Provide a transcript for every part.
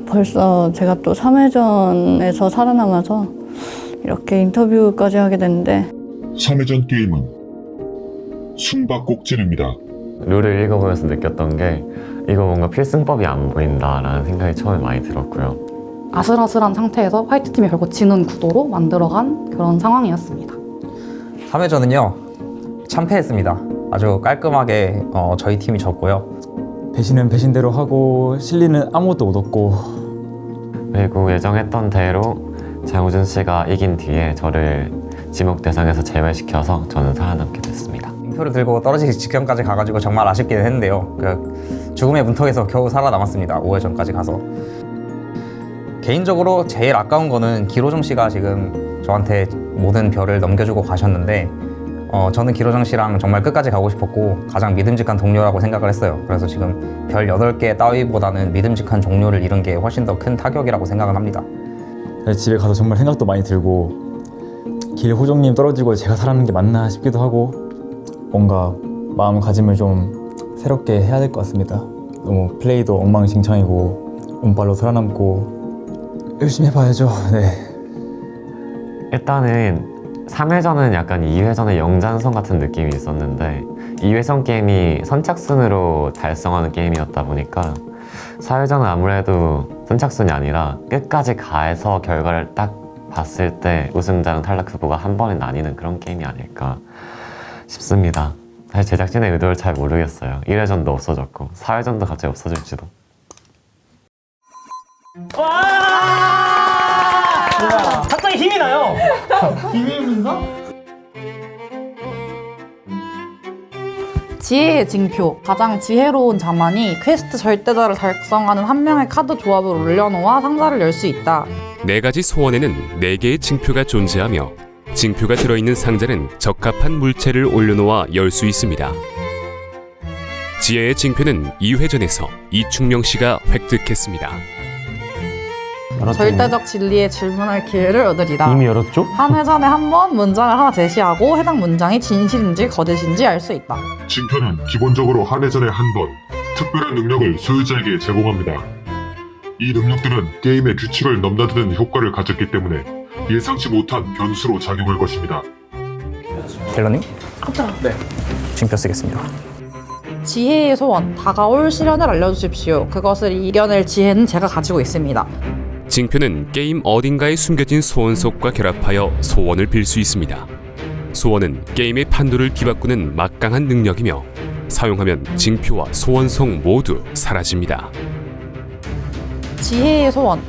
벌써 제가 또 3회전에서 살아남아서 이렇게 인터뷰까지 하게 됐는데 3회전 게임은 숨바꼭질입니다. 룰을 읽어보면서 느꼈던 게 이거 뭔가 필승법이 안 보인다라는 생각이 처음에 많이 들었고요. 아슬아슬한 상태에서 화이트팀이 결국 지는 구도로 만들어간 그런 상황이었습니다. 3회전은요 참패했습니다. 아주 깔끔하게 저희 팀이 졌고요. 배신은 배신대로 하고 실리는 아무것도 못 얻고, 그리고 예정했던 대로 장우준 씨가 이긴 뒤에 저를 지목 대상에서 제외시켜서 저는 살아남게 됐습니다. 표를 들고 떨어지기 직전까지 가가지고 정말 아쉽기는 했는데요. 그 죽음의 문턱에서 겨우 살아남았습니다. 5회전까지 가서. 개인적으로 제일 아까운 거는 기로정 씨가 지금 저한테 모든 별을 넘겨주고 가셨는데 저는 기로정 씨랑 정말 끝까지 가고 싶었고 가장 믿음직한 동료라고 생각을 했어요. 그래서 지금 별 8개 따위보다는 믿음직한 동료를 잃은 게 훨씬 더 큰 타격이라고 생각을 합니다. 집에 가서 정말 생각도 많이 들고, 길호정님 떨어지고 제가 살아남는 게 맞나 싶기도 하고, 뭔가 마음가짐을 좀 새롭게 해야 될 것 같습니다. 너무 플레이도 엉망진창이고 운빨로 살아남고 열심히 해봐야죠. 네. 일단은 3회전은 약간 2회전의 영잔성 같은 느낌이 있었는데 2회전 게임이 선착순으로 달성하는 게임이었다 보니까 4회전은 아무래도 선착순이 아니라 끝까지 가해서 결과를 딱 봤을 때 우승자랑 탈락 후보가 한 번에 나뉘는 그런 게임이 아닐까 싶습니다. 사실 제작진의 의도를 잘 모르겠어요. 1회전도 없어졌고 4회전도 갑자기 없어질지도. 갑자기 힘이 나요. 비밀분석? 지혜의 징표, 가장 지혜로운 자만이 퀘스트 절대자를 달성하는 한 명의 카드 조합을 올려놓아 상자를 열 수 있다. 4가지 소원에는 4개의 징표가 존재하며 징표가 들어있는 상자는 적합한 물체를 올려놓아 열 수 있습니다. 지혜의 징표는 2회전에서 이충명 씨가 획득했습니다. 절대적 진리에 질문할 기회를 얻으리라. 이미 열었죠? 한 회전에 한 번 문장을 하나 제시하고 해당 문장이 진실인지 거짓인지 알 수 있다. 징표는 기본적으로 한 회전에 한 번 특별한 능력을 소유자에게 제공합니다. 이 능력들은 게임의 규칙을 넘나드는 효과를 가졌기 때문에 예상치 못한 변수로 작용할 것입니다. 갤러님? 네. 징표 쓰겠습니다. 지혜의 소원, 다가올 시련을 알려주십시오. 그것을 이겨낼 지혜는 제가 가지고 있습니다. 징표는 게임 어딘가에 숨겨진 소원 속과 결합하여 소원을 빌 수 있습니다. 소원은 게임의 판도를 뒤바꾸는 막강한 능력이며 사용하면 징표와 소원 속 모두 사라집니다. 지혜의 소원.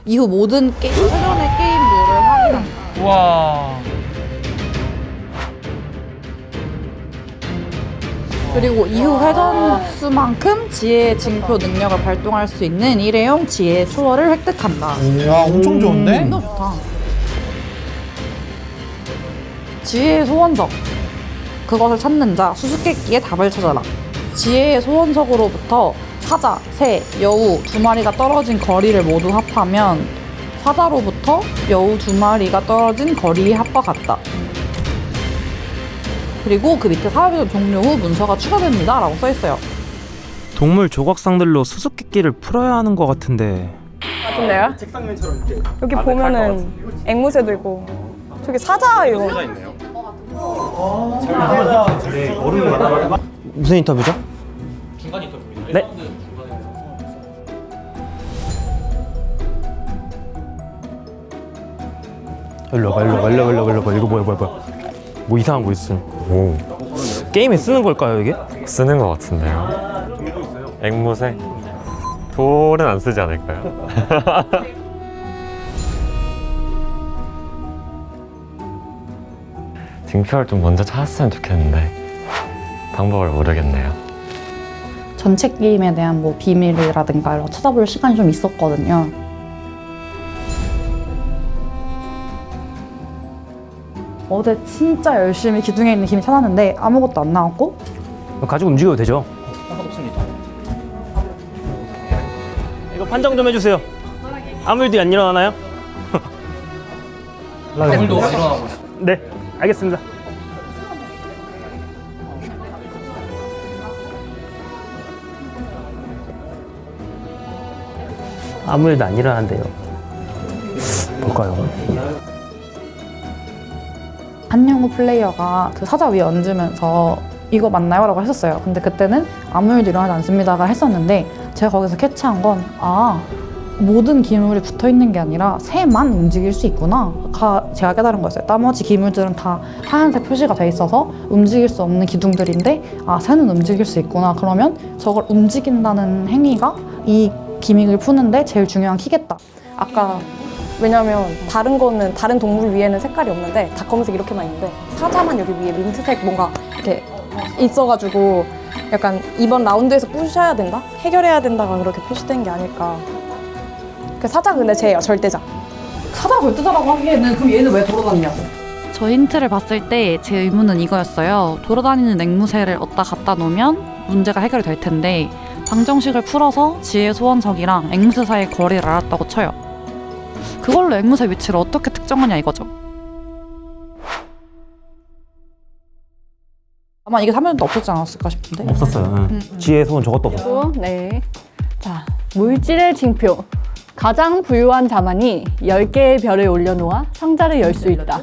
이후 모든 회전의 게임 룰을 확인한다. 와. 그리고 이후 회전 수만큼 지혜의 징표 능력을 발동할 수 있는 일회용 지혜의 초월을 획득한다. 야, 엄청 좋은데? 이거 좋다. 지혜의 소원석. 그것을 찾는 자, 수수께끼의 답을 찾아라. 지혜의 소원석으로부터 사자, 새, 여우 2마리가 떨어진 거리를 모두 합하면 사자로부터 여우 2마리가 떨어진 거리의 합과 같다. 그리고 그 밑에 사회적 종료 후 문서가 추가됩니다 라고 써있어요. 동물 조각상들로 수수께끼를 풀어야 하는 것 같은데. 같은데요? 여기 보면은 앵무새도 있고 저기 사자 이거. 무슨 인터뷰죠? 중간 인터뷰입니다. 네. 일로 와봐. 이거 뭐야. 뭐 이상한 거 있음. 오, 게임에 쓰는 걸까요, 이게? 쓰는 것 같은데요. 앵무새? 돌은 안 쓰지 않을까요? 징표를 좀 먼저 찾았으면 좋겠는데 방법을 모르겠네요. 전체 게임에 대한 뭐 비밀이라든가 이런 거 찾아볼 시간이 좀 있었거든요. 어제 진짜 열심히 기둥에 있는 힘이 찾았는데 아무것도 안 나왔고. 가지고 움직여도 되죠? 상관없습니다. 이거 판정 좀 해주세요. 아무 일도 안 일어나나요? 오늘도 일어나고 있습니다. 네. 알겠습니다. 아무 일도 안 일어난대요. 볼까요? 한영우 플레이어가 그 사자 위에 얹으면서 이거 맞나요? 라고 했었어요. 근데 그때는 아무 일도 일어나지 않습니다가 했었는데 제가 거기서 캐치한 건 모든 기물이 붙어있는 게 아니라 새만 움직일 수 있구나 제가 깨달은 거였어요. 나머지 기물들은 다 하얀색 표시가 돼 있어서 움직일 수 없는 기둥들인데 새는 움직일 수 있구나. 그러면 저걸 움직인다는 행위가 이 기믹을 푸는데 제일 중요한 키겠다. 아까 왜냐면 다른 거는 다른 동물 위에는 색깔이 없는데 다 검은색 이렇게만 있는데 사자만 여기 위에 민트색 뭔가 이렇게 있어가지고 약간 이번 라운드에서 부셔야 된다? 해결해야 된다가 그렇게 표시된 게 아닐까. 그 사자 근데 쟤예요, 절대자. 사자 절대자라고 하기에는 그럼 얘는 왜 돌아다니냐고. 저 힌트를 봤을 때 제 의문은 이거였어요. 돌아다니는 앵무새를 어디다 갖다 놓으면 문제가 해결이 될 텐데 방정식을 풀어서 지혜 소원석이랑 앵무새 사이의 거리를 알았다고 쳐요. 그걸로 앵무새 위치를 어떻게 특정하냐 이거죠. 아마 이게 3년도 없었지 않았을까 싶은데. 없었어요. 지혜의 소원 저것도 없었어요. 네. 자, 물질의 징표. 가장 부유한 자만이 10개의 별을 올려놓아 상자를 열 수 있다.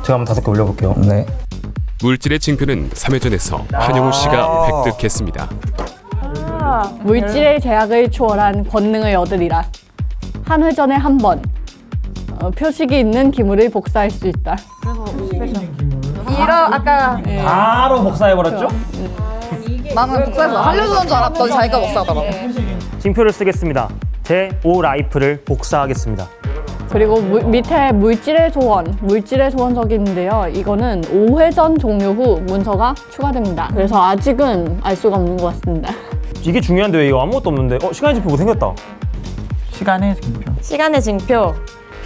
제가 한번 5개 올려볼게요. 네. 물질의 징표는 3회전에서 한영우 씨가 획득했습니다. 물질의 제약을 초월한 권능을 얻으리라. 한 회전에 한 번. 표식이 있는 기물을 복사할 수 있다. 아까 바로 복사해버렸죠? 나는 복사해서 알려주는 줄 알았더니 자기가 복사하더라고. 징표를 쓰겠습니다. 제 5 라이프를 복사하겠습니다. 그리고 밑에 물질의 소원, 물질의 소원석이 있는데요. 이거는 5회전 종료 후 문서가 추가됩니다. 그래서 아직은 알 수가 없는 것 같습니다. 이게 중요한데 왜 이거 아무것도 없는데? 시간의 징표 생겼다. 시간의 징표. 시간의 징표.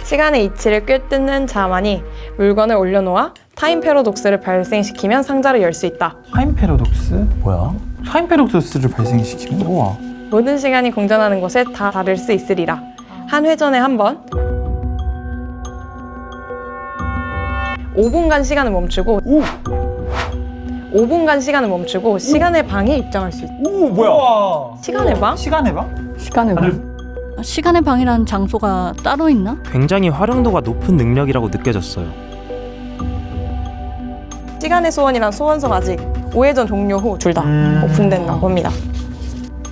시간의 이치를 꿰뚫는 자만이 물건을 올려놓아 타임 패러독스를 발생시키면 상자를 열 수 있다. 타임 패러독스? 뭐야? 타임 패러독스를 발생시키면? 우와. 모든 시간이 공전하는 곳에 다 다를 수 있으리라. 한 회전에 한 번. 5분간 시간을 멈추고 5분간 시간을 멈추고 시간의 방에 입장할 수 있다. 오, 뭐야? 시간의 방? 시간의 방? 시간의 방. 시간의 방이라는 장소가 따로 있나? 굉장히 활용도가 높은 능력이라고 느껴졌어요. 시간의 소원이란 소원석 아직 5회전 종료 후 둘 다 오픈된다고 봅니다.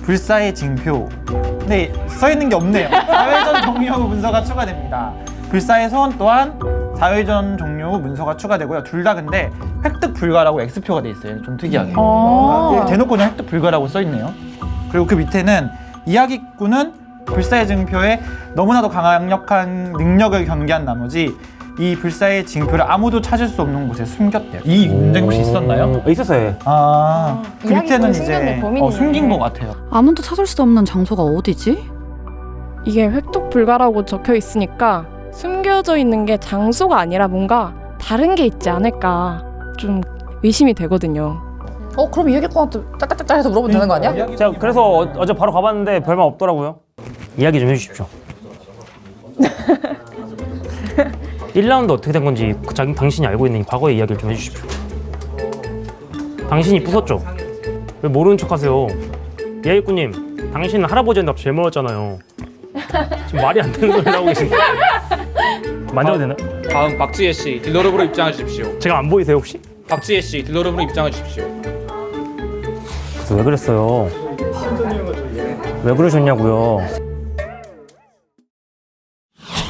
불사의 징표. 근데 써있는 게 없네요. 4회전 종료 후 문서가 추가됩니다. 불사의 소원 또한 4회전 종료 후 문서가 추가되고요. 둘 다 근데 획득 불가라고 X표가 돼 있어요. 좀 특이하게. 대놓고 그냥 획득 불가라고 써있네요. 그리고 그 밑에는 이야기꾼은 불사의 징표에 너무나도 강력한 능력을 경계한 나머지 이 불사의 징표를 아무도 찾을 수 없는 곳에 숨겼대요. 이 문제가 혹시 있었나요? 있었어요. 그 밑에는 이제 숨긴 것 같아요. 아무도 찾을 수 없는 장소가 어디지? 이게 획득 불가라고 적혀 있으니까 숨겨져 있는 게 장소가 아니라 뭔가 다른 게 있지 않을까 좀 의심이 되거든요. 그럼 이야기꾼한테 짝짝짝짝 해서 물어보면 되는 거 아니야? 제가 그래서 어제 바로 가봤는데 별말 없더라고요. 이야기 좀 해주십시오. 1라운드 어떻게 된 건지 당신이 알고 있는 과거의 이야기를 좀 해주십시오. 당신이 부쉈죠? 왜 모르는 척하세요? 이야기꾼님, 당신은 할아버지한테 제일 멀었잖아요. 지금 말이 안 되는 소리 하고 계신데. 만져도 되나? 다음 박지혜 씨 딜러룸으로 입장해 주십시오. 제가 안 보이세요 혹시? 박지혜 씨 딜러룸으로 입장해 주십시오. 그래서 왜 그랬어요? 왜 그러셨냐고요?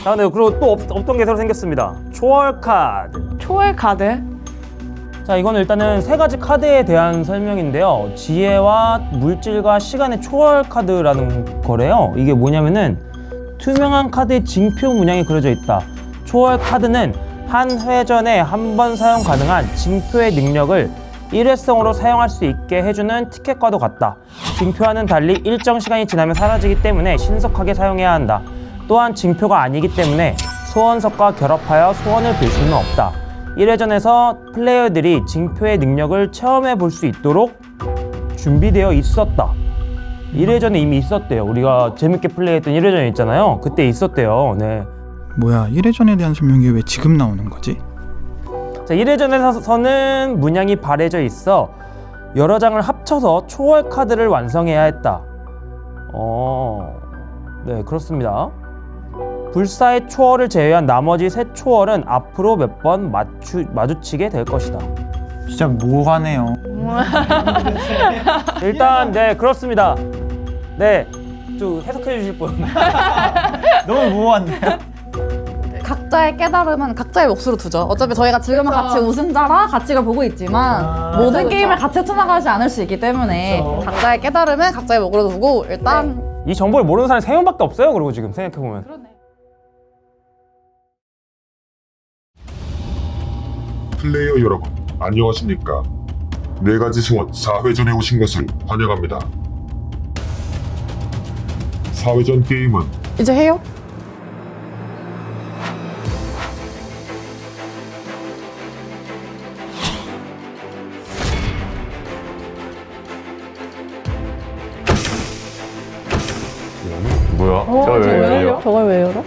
자, 네, 그리고 또 없던 게 새로 생겼습니다. 초월 카드. 초월 카드? 자, 이거는 일단은 3가지 카드에 대한 설명인데요. 지혜와 물질과 시간의 초월 카드라는 거래요. 이게 뭐냐면은 투명한 카드에 징표 문양이 그려져 있다. 초월 카드는 한 회전에 한 번 사용 가능한 징표의 능력을 일회성으로 사용할 수 있게 해주는 티켓과도 같다. 징표와는 달리 일정 시간이 지나면 사라지기 때문에 신속하게 사용해야 한다. 또한 징표가 아니기 때문에 소원석과 결합하여 소원을 빌 수는 없다. 1회전에서 플레이어들이 징표의 능력을 체험해 볼 수 있도록 준비되어 있었다. 1회전에 이미 있었대요. 우리가 재밌게 플레이했던 1회전 있잖아요. 그때 있었대요. 네. 뭐야, 1회전에 대한 설명이 왜 지금 나오는 거지? 자, 1회전에서는 문양이 바래져 있어 여러 장을 합쳐서 초월 카드를 완성해야 했다. 네, 그렇습니다. 불사의 초월을 제외한 나머지 세 초월은 앞으로 몇 번 마주치게 될 것이다. 진짜 모호하네요. 일단 네, 그렇습니다. 네, 좀 해석해 주실 분. 너무 모호한데요? 각자의 깨달음은 각자의 몫으로 두죠. 어차피 저희가 지금은 같이 우승자라 가치를 보고 있지만 모든 게임을 같이 헤쳐나가지 않을 수 있기 때문에 각자의 깨달음은 각자의 몫으로 두고 일단 이 정보를 모르는 사람이 3명밖에 없어요. 그리고 지금 생각해보면. 플레이어 여러분, 안녕하십니까? 4가지 소원 4회전에 오신 것을 환영합니다. 4회전 게임은 이제 해요? 뭐야? 저걸 왜 열려? 저걸 왜 열어?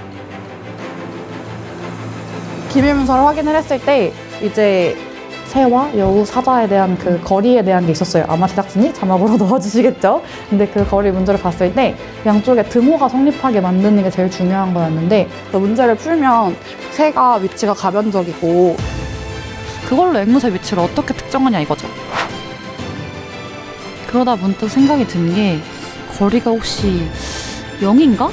기밀문서를 확인을 했을 때 이제 새와 여우 사자에 대한 그 거리에 대한 게 있었어요. 아마 제작진이 자막으로 넣어주시겠죠? 근데 그 거리 문제를 봤을 때 양쪽에 등호가 성립하게 만드는 게 제일 중요한 거였는데 그 문제를 풀면 새가 위치가 가변적이고 그걸로 앵무새 위치를 어떻게 특정하냐 이거죠. 그러다 문득 생각이 든 게 거리가 혹시 0인가?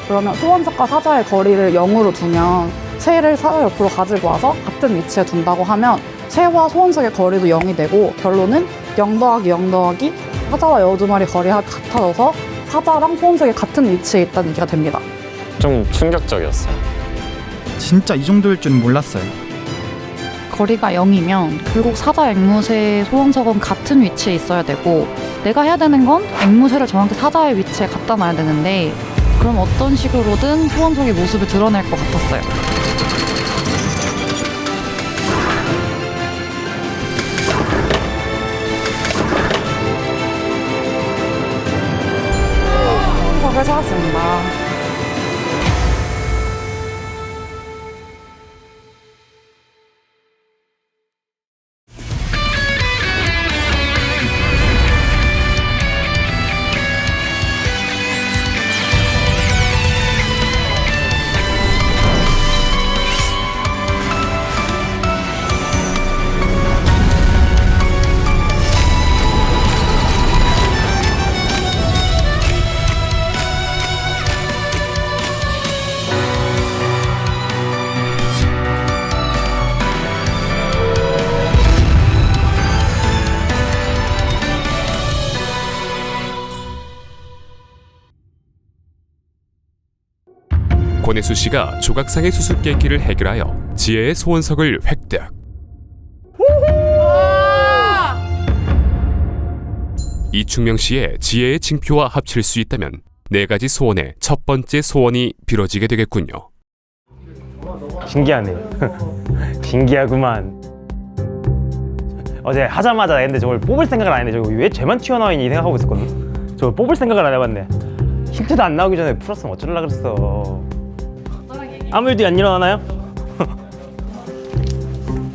그러면 소원석과 사자의 거리를 0으로 두면 새를 사자 옆으로 가지고 와서 같은 위치에 둔다고 하면 새와 소원석의 거리도 0이 되고 결론은 0 더하기 0 더하기 사자와 여우 두 마리 거리가 같아져서 사자랑 소원석이 같은 위치에 있다는 얘기가 됩니다. 좀 충격적이었어요. 진짜 이 정도일 줄은 몰랐어요. 거리가 0이면 결국 사자, 앵무새, 소원석은 같은 위치에 있어야 되고 내가 해야 되는 건 앵무새를 정확히 사자의 위치에 갖다 놔야 되는데 그럼 어떤 식으로든 소원석의 모습을 드러낼 것 같았어요. 소원석을 찾았습니다. 권혜수 씨가 조각상의 수수께끼를 해결하여 지혜의 소원석을 획득. 이충명 씨의 지혜의 징표와 합칠 수 있다면 4가지 소원의 첫 번째 소원이 빌어지게 되겠군요. 신기하네. 신기하구만. 어제 하자마자 근데 저걸 뽑을 생각을 안 했네. 저거 왜 쟤만 튀어나와 있니 생각하고 있었거든. 저걸 뽑을 생각을 안 해봤네. 힌트도 안 나오기 전에 풀었으면 어쩌려고 그랬어. 아무 일도 안 일어나나요?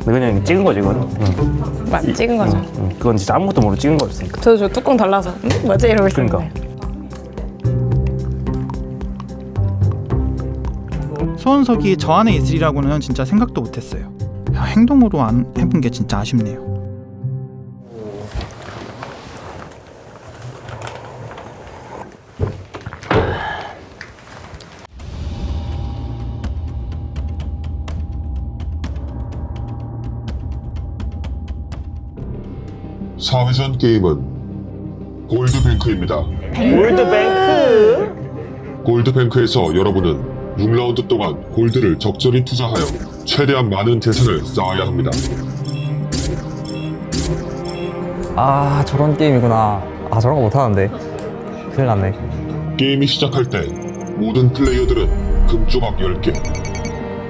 그냥 찍은 거지 이거는. 맞 찍은 거죠. 그건 진짜 아무것도 모르고 찍은 거였으니까. 저 뚜껑 달라서 뭐지 이러고 있었는데. 소원석이 저 안에 있으리라고는 진짜 생각도 못했어요. 행동으로 안 해본 게 진짜 아쉽네요. 사회전 게임은 골드뱅크입니다. 골드뱅크? 골드뱅크에서 여러분은 6라운드 동안 골드를 적절히 투자하여 최대한 많은 재산을 쌓아야 합니다. 아 저런 게임이구나. 아 저런 거 못하는데 큰일 났네. 게임이 시작할 때 모든 플레이어들은 금조각 10개,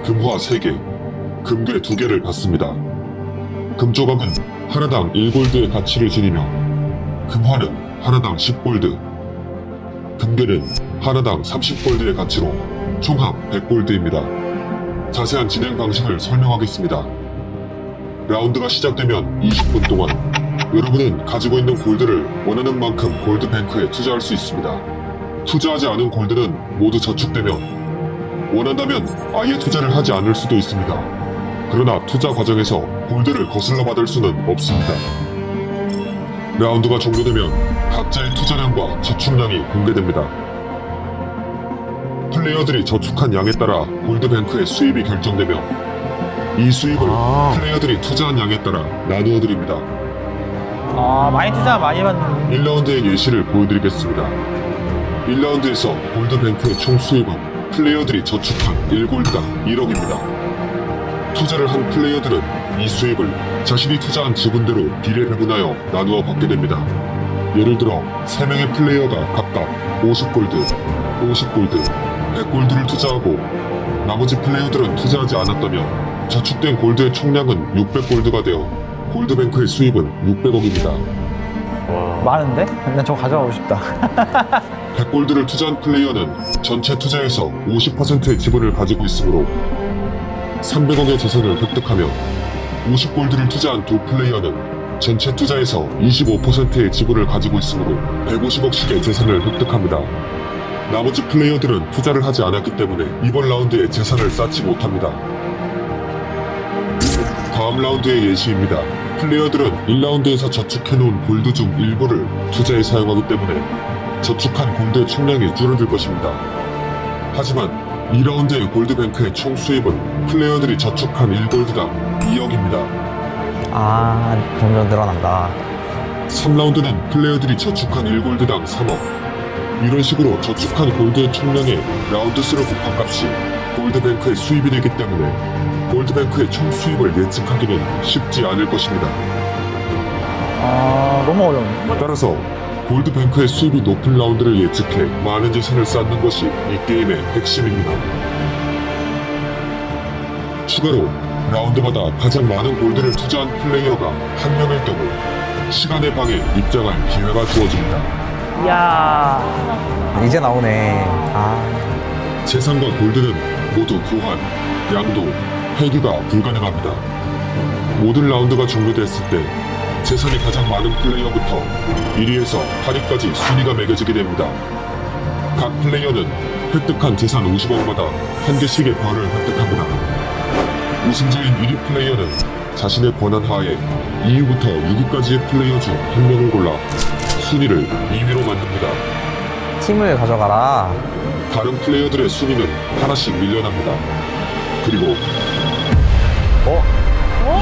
금화 3개, 금괴 2개를 받습니다. 금조각은 하나당 1골드의 가치를 지니며 금화는 하나당 10골드, 금괴는 하나당 30골드의 가치로 총합 100골드입니다. 자세한 진행 방식을 설명하겠습니다. 라운드가 시작되면 20분 동안 여러분은 가지고 있는 골드를 원하는 만큼 골드뱅크에 투자할 수 있습니다. 투자하지 않은 골드는 모두 저축되며 원한다면 아예 투자를 하지 않을 수도 있습니다. 그러나 투자 과정에서 골드를 거슬러 받을 수는 없습니다. 라운드가 종료되면 각자의 투자량과 저축량이 공개됩니다. 플레이어들이 저축한 양에 따라 골드뱅크의 수입이 결정되며 이 수입을 플레이어들이 투자한 양에 따라 나누어 드립니다. 많이 투자 많이 받는. 1라운드의 예시를 보여드리겠습니다. 1라운드에서 골드뱅크의 총 수입은 플레이어들이 저축한 1골드당 1억입니다. 투자를 한 플레이어들은 이 수입을 자신이 투자한 지분대로 비례 배분하여 나누어 받게 됩니다. 예를 들어 3명의 플레이어가 각각 50골드, 50골드, 100골드를 투자하고 나머지 플레이어들은 투자하지 않았다면 저축된 골드의 총량은 600골드가 되어 골드뱅크의 수입은 600억입니다. 많은데? 난 저거 가져가고 싶다. 100골드를 투자한 플레이어는 전체 투자에서 50%의 지분을 가지고 있으므로 300억의 재산을 획득하며 50골드를 투자한 두 플레이어는 전체 투자에서 25%의 지분을 가지고 있으므로 150억씩의 재산을 획득합니다. 나머지 플레이어들은 투자를 하지 않았기 때문에 이번 라운드에 재산을 쌓지 못합니다. 다음 라운드의 예시입니다. 플레이어들은 1라운드에서 저축해놓은 골드 중 일부를 투자에 사용하기 때문에 저축한 골드의 총량이 줄어들 것입니다. 하지만 2라운드의 골드뱅크의 총 수입은 플레이어들이 저축한 1골드당 2억입니다. 점점 늘어난다. 3라운드는 플레이어들이 저축한 1골드당 3억. 이런 식으로 저축한 골드의 총량의 라운드 수를 곱한 값이 골드뱅크의 수입이 되기 때문에 골드뱅크의 총 수입을 예측하기는 쉽지 않을 것입니다. 너무 어려운데? 따라서 골드뱅크의 수입이 높은 라운드를 예측해 많은 재산을 쌓는 것이 이 게임의 핵심입니다. 추가로 라운드마다 가장 많은 골드를 투자한 플레이어가 한 명일 경우 시간의 방에 입장할 기회가 주어집니다. 이야. 이제 나오네. 재산과 골드는 모두 교환, 양도, 회귀가 불가능합니다. 모든 라운드가 종료됐을 때 재산이 가장 많은 플레이어부터 1위에서 8위까지 순위가 매겨지게 됩니다. 각 플레이어는 획득한 재산 50억마다 한 개씩의 벌을 획득합니다. 우승자인 1위 플레이어는 자신의 권한 하에 2위부터 6위까지의 플레이어 중 한 명을 골라 순위를 2위로 만듭니다. 팀을 가져가라. 다른 플레이어들의 순위는 하나씩 밀려납니다. 그리고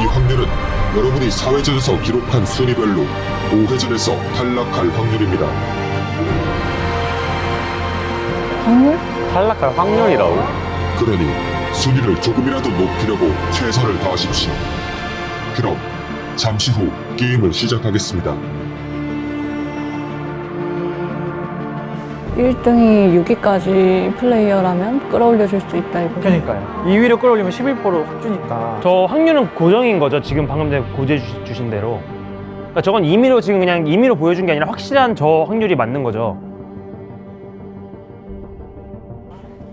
이 확률은 여러분이 사회전에서 기록한 순위별로 5회전에서 탈락할 확률입니다. 확률? 탈락할 확률이라고? 그러니 순위를 조금이라도 높이려고 최선을 다하십시오. 그럼 잠시 후 게임을 시작하겠습니다. 1등이 6위까지 플레이어라면 끌어올려줄 수 있다 이거. 그러니까요. 2위로 끌어올리면 11%로 확 주니까. 저 확률은 고정인 거죠. 지금 방금 전에 고지해 주신 대로. 그러니까 저건 임의로 지금 그냥 임의로 보여준 게 아니라 확실한 저 확률이 맞는 거죠.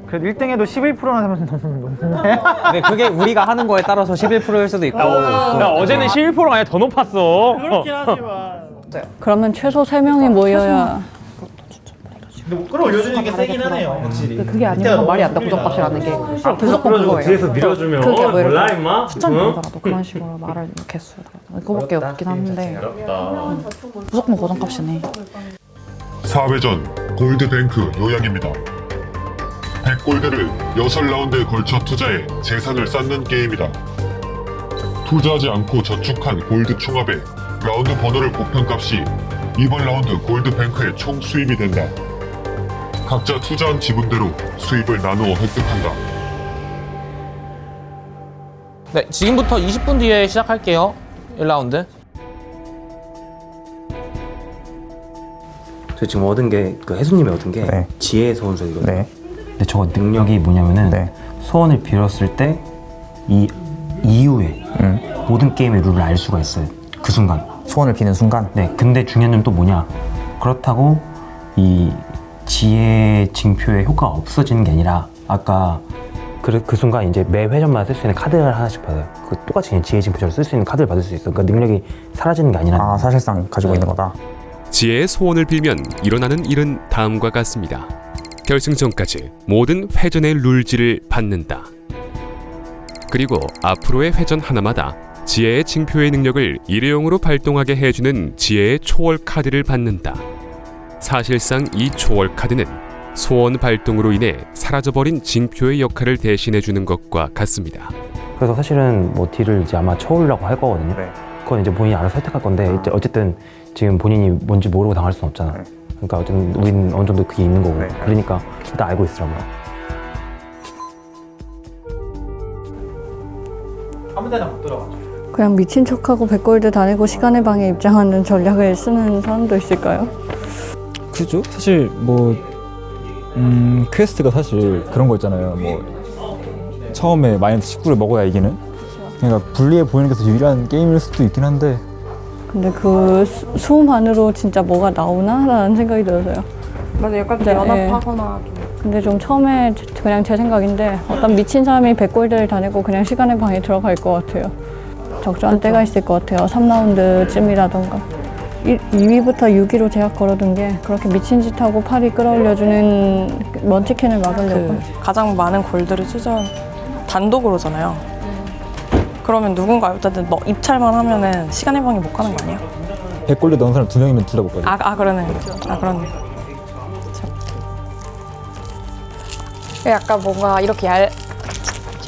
그래도 1등에도 11%나 되면 너무 높네. 근데 그게 우리가 하는 거에 따라서 11%일 수도 있고. 야, 어제는 11%가 아니라 더 높았어. 그렇긴 하지만. 그러면 최소 3명이 모여야. 근데 뭐 끌어올려주는 게 세긴 하네요, 확실히. 그게 아니면 말이 안 돼. 고정값이라는 게 무조건 그거예요. 뒤에서 밀어주면 그게 뭐 몰라 이렇게 임마? 추천이 되더라도 그런 식으로 말을 개수를 그거밖에 없긴 한데 무조건 고정값이네. 4회전 골드뱅크 요약입니다. 100골드를 6라운드에 걸쳐 투자해 재산을 쌓는 게임이다. 투자하지 않고 저축한 골드 총합에 라운드 번호를 곱한 값이 이번 라운드 골드뱅크의 총 수입이 된다. 각자 투자한 지분대로 수입을 나누어 획득한다. 네, 지금부터 20분 뒤에 시작할게요. 1라운드. 저 지금 얻은 게 그 해수님이 얻은 게 네. 지혜 소원석이거든요. 네. 근데 저거 능력이 뭐냐면은 네. 소원을 빌었을 때 이 이후에 모든 게임의 룰을 알 수가 있어요. 그 순간. 소원을 비는 순간. 네. 근데 중요한 건 또 뭐냐? 그렇다고 이 지혜 징표의 효과가 없어지는 게 아니라 아까 그 순간 이제 매 회전마다 쓸 수 있는 카드를 하나씩 받아요. 그 똑같이 그냥 지혜 징표처럼 쓸 수 있는 카드를 받을 수 있어. 그러니까 능력이 사라지는 게 아니라. 사실상 가지고 있는 거다. 지혜의 소원을 빌면 일어나는 일은 다음과 같습니다. 결승전까지 모든 회전의 룰지를 받는다. 그리고 앞으로의 회전 하나마다 지혜의 징표의 능력을 일회용으로 발동하게 해주는 지혜의 초월 카드를 받는다. 사실상 이 초월 카드는 소원 발동으로 인해 사라져버린 징표의 역할을 대신해주는 것과 같습니다. 그래서 사실은 뭐 딜을 이제 아마 쳐오려고 할 거거든요. 그건 이제 본인이 알아서 선택할 건데 이제 어쨌든 지금 본인이 뭔지 모르고 당할 수는 없잖아. 그러니까 어쨌든 우리는 어느 정도 그게 있는 거고. 그러니까 일단 알고 있으라고요. 아무 데나 못 들어가죠. 그냥 미친 척하고 백골드 다니고 시간의 방에 입장하는 전략을 쓰는 사람도 있을까요? 그죠? 사실 뭐 퀘스트가 사실 그런 거 있잖아요. 뭐 처음에 마이너스 19를 먹어야 이기는. 그러니까 불리해 보이는 게 더 유리한 게임일 수도 있긴 한데. 근데 그 수만으로 진짜 뭐가 나오나? 라는 생각이 들어서요. 맞아, 약간 근데, 연합하거나 근데 좀 처음에 그냥 제 생각인데 어떤 미친 사람이 백골드를 다니고 그냥 시간의 방에 들어갈 것 같아요. 적절한 때가 있을 것 같아요. 3라운드쯤이라던가 2위부터 6위로 제약 걸어둔 게 그렇게 미친 짓 하고 팔이 끌어올려주는 먼치킨을 막으려고. 가장 많은 골드를 투자한 단독으로잖아요. 그러면 누군가 어쨌든 너 입찰만 하면은 시간의 방에 못 가는 거 아니야? 100골드 넣은 사람 2명이면 둘 다 못 가죠. 그러네. 그렇네. 약간 뭔가 이렇게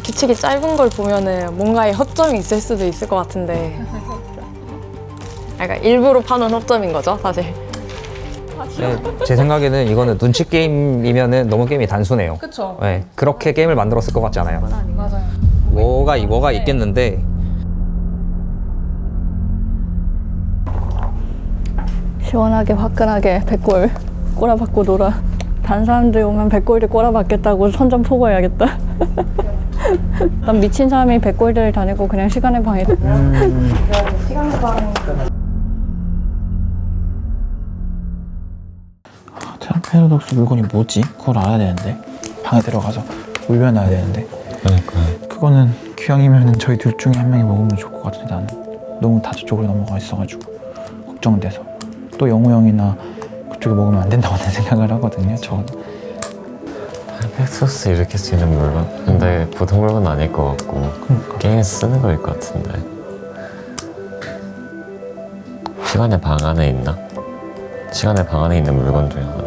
규칙이 짧은 걸 보면은 뭔가의 허점이 있을 수도 있을 것 같은데 약간 일부러 파는 허점인 거죠, 사실. 제 생각에는 이거는 눈치 게임이면은 너무 게임이 단순해요. 그쵸. 네, 그렇게 게임을 만들었을 것 같지 않아요. 맞아요. 뭐가 있겠는데 시원하게 화끈하게 백골 꼬라박고 놀아. 다른 사람들 오면 백골드 꼬라박겠다고 선전포고해야겠다. 난 미친 사람이 백골드를 다니고 그냥 시간의 방에 시간의 방 패러독스 물건이 뭐지? 그걸 알아야 되는데 방에 들어가서 올려놔야 되는데 그거는 기왕이면 저희 둘 중에 한 명이 먹으면 좋을 것 같은데 나는 너무 다저 쪽으로 넘어가 있어가지고 걱정돼서 또 영우 형이나 그쪽에 먹으면 안 된다고 는 생각을 하거든요. 적어도 팩소스 일으킬 수 있는 물건? 근데 보통 물건은 아닐 것 같고 게임에서 쓰는 거일 것 같은데. 시간의 방 안에 있나? 시간의 방 안에 있는 물건 중에 하나.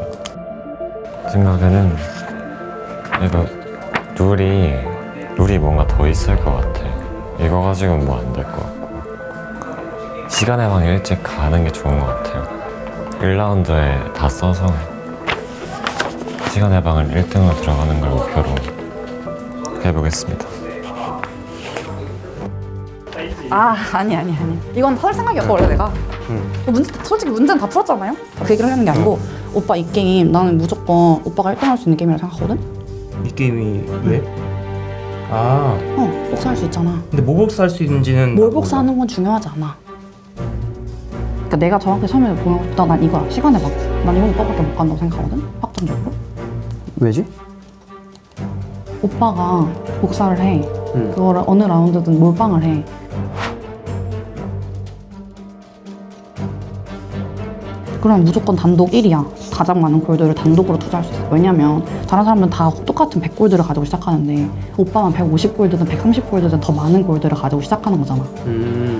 생각에는 이거 룰이 뭔가 더 있을 것 같아. 이거 가지고는 뭐 안 될 것 같고. 시간의 방에 일찍 가는 게 좋은 것 같아요. 1라운드에 다 써서 시간의 방을 1등으로 들어가는 걸 목표로 해보겠습니다. 아니. 이건 할 생각이었어, 원래 내가. 솔직히 문제는 다 풀었잖아요? 그 얘기를 하는 게 아니고 오빠 이 게임 나는 무조건 오빠가 1등 할 수 있는 게임이라고 생각하거든? 이 게임이 왜? 복사할 수 있잖아. 근데 뭐 복사할 수 있는지는 뭘 복사하는 건 중요하지 않아. 그러니까 내가 정확히 처음에 보면 난 이거야. 시간의 방. 난 이건 오빠밖에 못 간다고 생각하거든? 확정적으로. 왜지? 오빠가 복사를 해. 그거를 어느 라운드든 몰빵을 해. 그럼 무조건 단독 1위야. 가장 많은 골드를 단독으로 투자할 수 있어. 왜냐면 다른 사람들은 다 똑같은 100골드를 가지고 시작하는데 오빠만 150골드든 130골드든 더 많은 골드를 가지고 시작하는 거잖아.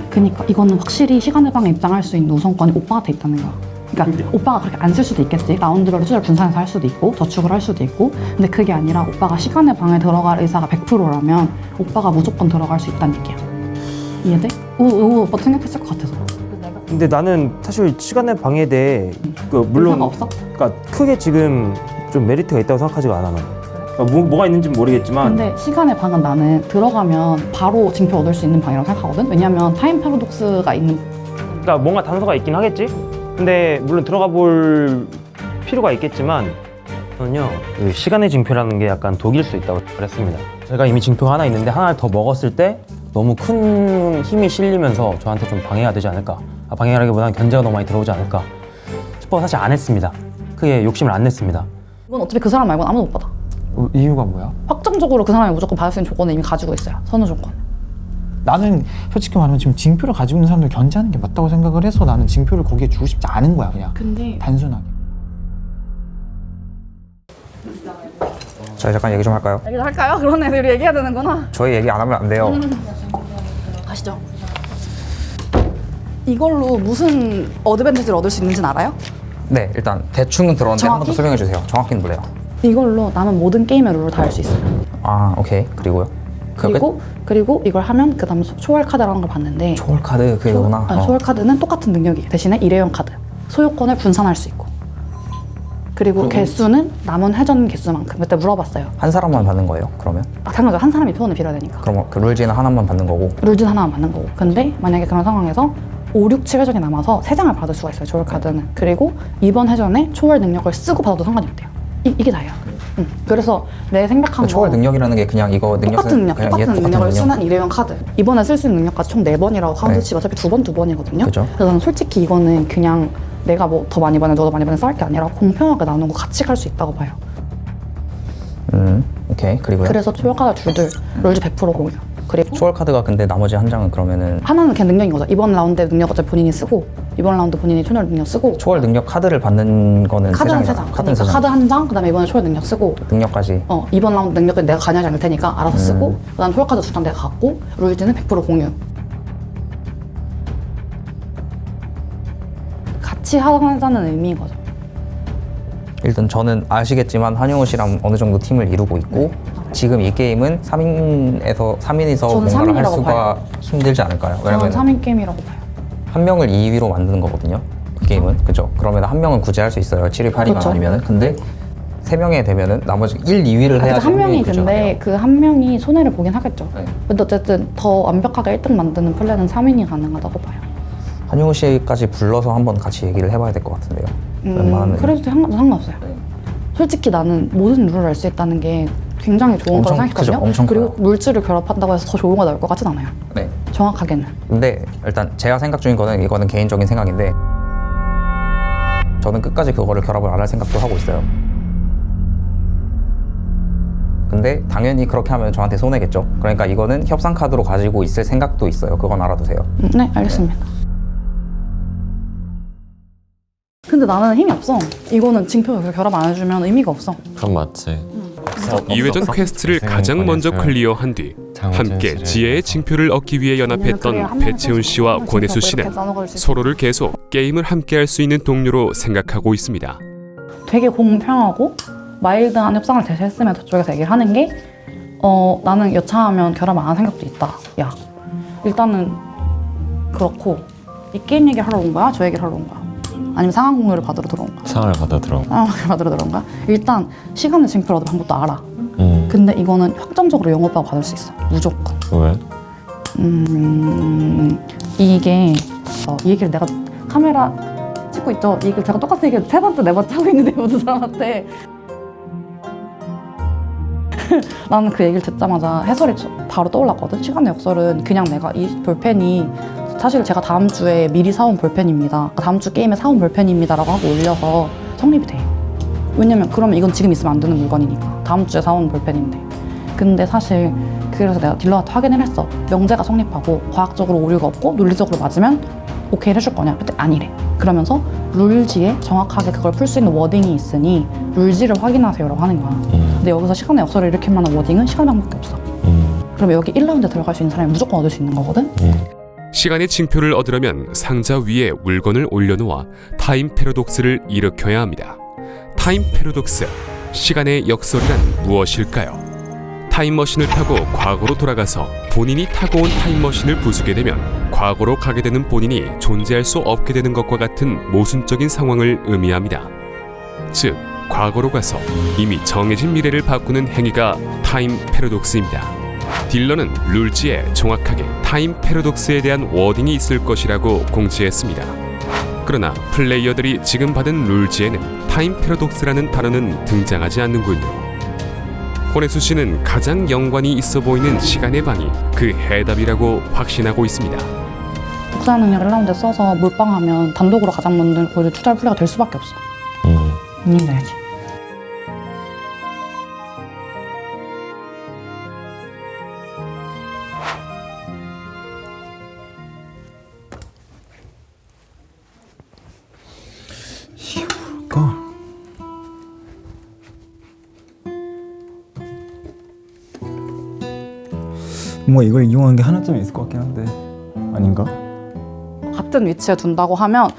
그러니까 이거는 확실히 시간의 방에 입장할 수 있는 우선권이 오빠한테 있다는 거야. 그러니까 오빠가 그렇게 안 쓸 수도 있겠지. 라운드별로 투자를 분산해서 할 수도 있고 저축을 할 수도 있고. 근데 그게 아니라 오빠가 시간의 방에 들어갈 의사가 100%라면 오빠가 무조건 들어갈 수 있다는 얘기야. 이해돼? 오빠도 생각했을 것 같아서. 근데 나는 사실 시간의 방에 대해 물론 없어? 그러니까 크게 지금 좀 메리트가 있다고 생각하지가 않아. 그러니까 뭐가 있는지는 모르겠지만 근데 시간의 방은 나는 들어가면 바로 징표 얻을 수 있는 방이라고 생각하거든? 왜냐면 타임 패러독스가 있는. 그러니까 뭔가 단서가 있긴 하겠지? 근데 물론 들어가 볼 필요가 있겠지만 저는요 그 시간의 징표라는 게 약간 독일 수 있다고 그랬습니다. 제가 이미 징표가 하나 있는데 하나를 더 먹었을 때 너무 큰 힘이 실리면서 저한테 좀 방해가 되지 않을까, 방해라기보다는 견제가 너무 많이 들어오지 않을까 싶어서 사실 안 했습니다. 크게 욕심을 안 냈습니다. 이건 어차피 그 사람 말고는 아무도 못 받아. 이유가 뭐야? 확정적으로 그 사람이 무조건 받을 수 있는 조건을 이미 가지고 있어요. 선호 조건. 나는 솔직히 말하면 지금 징표를 가지고 있는 사람들 견제하는 게 맞다고 생각을 해서 나는 징표를 거기에 주고 싶지 않은 거야 그냥. 근데 단순하게. 저희 잠깐 얘기 좀 할까요? 얘기를 할까요? 그러네, 우리 얘기해야 되는구나. 저희 얘기 안 하면 안 돼요. 가시죠. 이걸로 무슨 어드밴티지를 얻을 수 있는지는 알아요? 네, 일단 대충은 들었는데 한 번 더 정확히? 설명해 주세요. 정확히는 몰라요. 이걸로 남은 모든 게임의 룰을 다 알 수 있어요. 아, 오케이. 그리고요? 그리고 이걸 하면 그 다음 초월 카드라는 걸 봤는데 초월 카드 그거구나. 초월 카드는 똑같은 능력이 대신에 일회용 카드 소유권을 분산할 수 있고 그리고 개수는 남은 회전 개수만큼 그때 물어봤어요. 한 사람만 받는 거예요? 그러면? 당연하죠. 한 사람이 표현을 빌어야 되니까. 그럼 그 룰지는 하나만 받는 거고. 룰진 하나만 받는 거고. 근데 만약에 그런 상황에서 5, 6, 7 회전이 남아서 3장을 받을 수가 있어요. 초월 카드는. 그리고 이번 회전에 초월 능력을 쓰고 받아도 상관이 없대요. 이게 다예요. 그래서 내 생각한 초월 능력이라는 게 그냥 이거 능력 똑같은 능력, 그냥 똑같은 능력을 능력. 쓰는 일회용 카드. 이번에 쓸 수 있는 능력까지 총 4번이라고 카운트 치면 어차피 2번이거든요. 그죠. 그래서 저는 솔직히 이거는 그냥 내가 뭐 더 많이 받네, 너도 많이 받네 싸울 게 아니라 공평하게 나누고 같이 갈 수 있다고 봐요. 오케이. 그리고요? 그래서 초월 카드 줄들 롤즈 100% 공유. 그리고 초월 카드가 근데 나머지 한 장은 그러면은 하나는 그냥 능력인 거죠. 이번 라운드에 능력 어차피 본인이 쓰고 이번 라운드 본인이 초월 능력 쓰고 초월 능력 카드를 받는 거는 카드는 3장이잖아. 3장. 카드는 3장. 카드 한 장, 그다음에 이번에 초월 능력 쓰고 능력까지. 이번 라운드 능력은 내가 관여하지 않을 테니까 알아서 쓰고 그다음 초월 카드 2장 내가 갖고 롤즈는 100% 공유. 같이 하자는 의미인 거죠. 일단 저는 아시겠지만 한용우 씨랑 어느 정도 팀을 이루고 있고 지금 이 게임은 3인이서 저는 뭔가를 할 3인이라고 수가 봐요. 힘들지 않을까요? 저는 왜냐면 3인 게임이라고 봐요. 한 명을 2위로 만드는 거거든요. 이 게임은. 그죠? 그러면 한 명은 구제할 수 있어요. 7위, 8위가 그쵸. 아니면은. 근데 3명이 되면은 나머지 1, 2위를 해야지. 한 명이 그죠? 근데 그 한 명이 손해를 보긴 하겠죠. 근데 어쨌든 더 완벽하게 1등 만드는 플랜은 3인이 가능하다고 봐요. 한용우 씨까지 불러서 한번 같이 얘기를 해봐야 될 것 같은데요. 웬만하면. 그래도 상관없어요. 솔직히 나는 모든 룰을 알 수 있다는 게 굉장히 좋은 거라고 생각했거든요. 그죠? 엄청 그리고 커요. 물질을 결합한다고 해서 더 좋은 거 나올 것 같진 않아요. 네. 정확하게는. 근데 일단 제가 생각 중인 거는 이거는 개인적인 생각인데 저는 끝까지 그거를 결합을 안 할 생각도 하고 있어요. 근데 당연히 그렇게 하면 저한테 손해겠죠. 그러니까 이거는 협상 카드로 가지고 있을 생각도 있어요. 그건 알아두세요. 네, 알겠습니다. 근데 나는 힘이 없어. 이거는 징표 결합 안 해주면 의미가 없어. 그럼 맞지. 2회전 퀘스트를 가장 먼저 클리어한 뒤 함께 지혜의 징표를 얻기 위해 연합했던 배채훈 씨와 권혜수 씨는 서로를 계속 게임을 함께할 수 있는 동료로 생각하고 있습니다. 되게 공평하고 마일드한 협상을 제시했으면 저쪽에서 얘기를 하는 게 나는 여차하면 결합 안 할 생각도 있다. 야, 일단은 그렇고 이 게임 얘기를 하러 온 거야? 저 얘기를 하러 온 거야? 아니면 상황 공유를 받으러 들어온 거야? 상을 받아 들어. 상황 공유를 받으러 들어온 거야? 일단 시간을 징표를 얻을 방법도 알아. 근데 이거는 확정적으로 영업하고 받을 수 있어. 무조건. 왜? 이게 이 얘기를 내가 카메라 찍고 있죠? 이 얘기를 제가 똑같은 얘기를 3번째, 4번째 하고 있는데 모든 사람한테 나는 그 얘기를 듣자마자 해설이 바로 떠올랐거든. 시간의 역설은 그냥 내가 이 볼펜이 사실 제가 다음 주에 미리 사온 볼펜입니다. 다음 주 게임에 사온 볼펜입니다 라고 하고 올려서 성립이 돼. 왜냐면 그러면 이건 지금 있으면 안 되는 물건이니까. 다음 주에 사온 볼펜인데. 근데 사실 그래서 내가 딜러한테 확인을 했어. 명제가 성립하고 과학적으로 오류가 없고 논리적으로 맞으면 오케이 해줄 거냐? 그때 아니래. 그러면서 룰지에 정확하게 그걸 풀 수 있는 워딩이 있으니 룰지를 확인하세요 라고 하는 거야. 근데 여기서 시간의 역설을 일으킬 만한 워딩은 시간장밖에 없어. 그러면 여기 1라운드에 들어갈 수 있는 사람이 무조건 얻을 수 있는 거거든? 시간의 징표를 얻으려면 상자 위에 물건을 올려놓아 타임 패러독스를 일으켜야 합니다. 타임 패러독스, 시간의 역설이란 무엇일까요? 타임머신을 타고 과거로 돌아가서 본인이 타고 온 타임머신을 부수게 되면 과거로 가게 되는 본인이 존재할 수 없게 되는 것과 같은 모순적인 상황을 의미합니다. 즉, 과거로 가서 이미 정해진 미래를 바꾸는 행위가 타임 패러독스입니다. 딜러는 룰지에 정확하게 타임 패러독스에 대한 워딩이 있을 것이라고 공지했습니다. 그러나 플레이어들이 지금 받은 룰지에는 타임 패러독스라는 단어는 등장하지 않는군요. 권혜수 씨는 가장 연관이 있어 보이는 시간의 방이 그 해답이라고 확신하고 있습니다. 독사 능력 1라운드에 써서 몰빵하면 단독으로 가장 먼저 보여줄 투자할 플레이가 될 수밖에 없어. 이해해야지. 뭔가 이걸 이용한 게 하나쯤 있을 것 같긴 한데 아닌가? 같은 위치에 둔다고 하면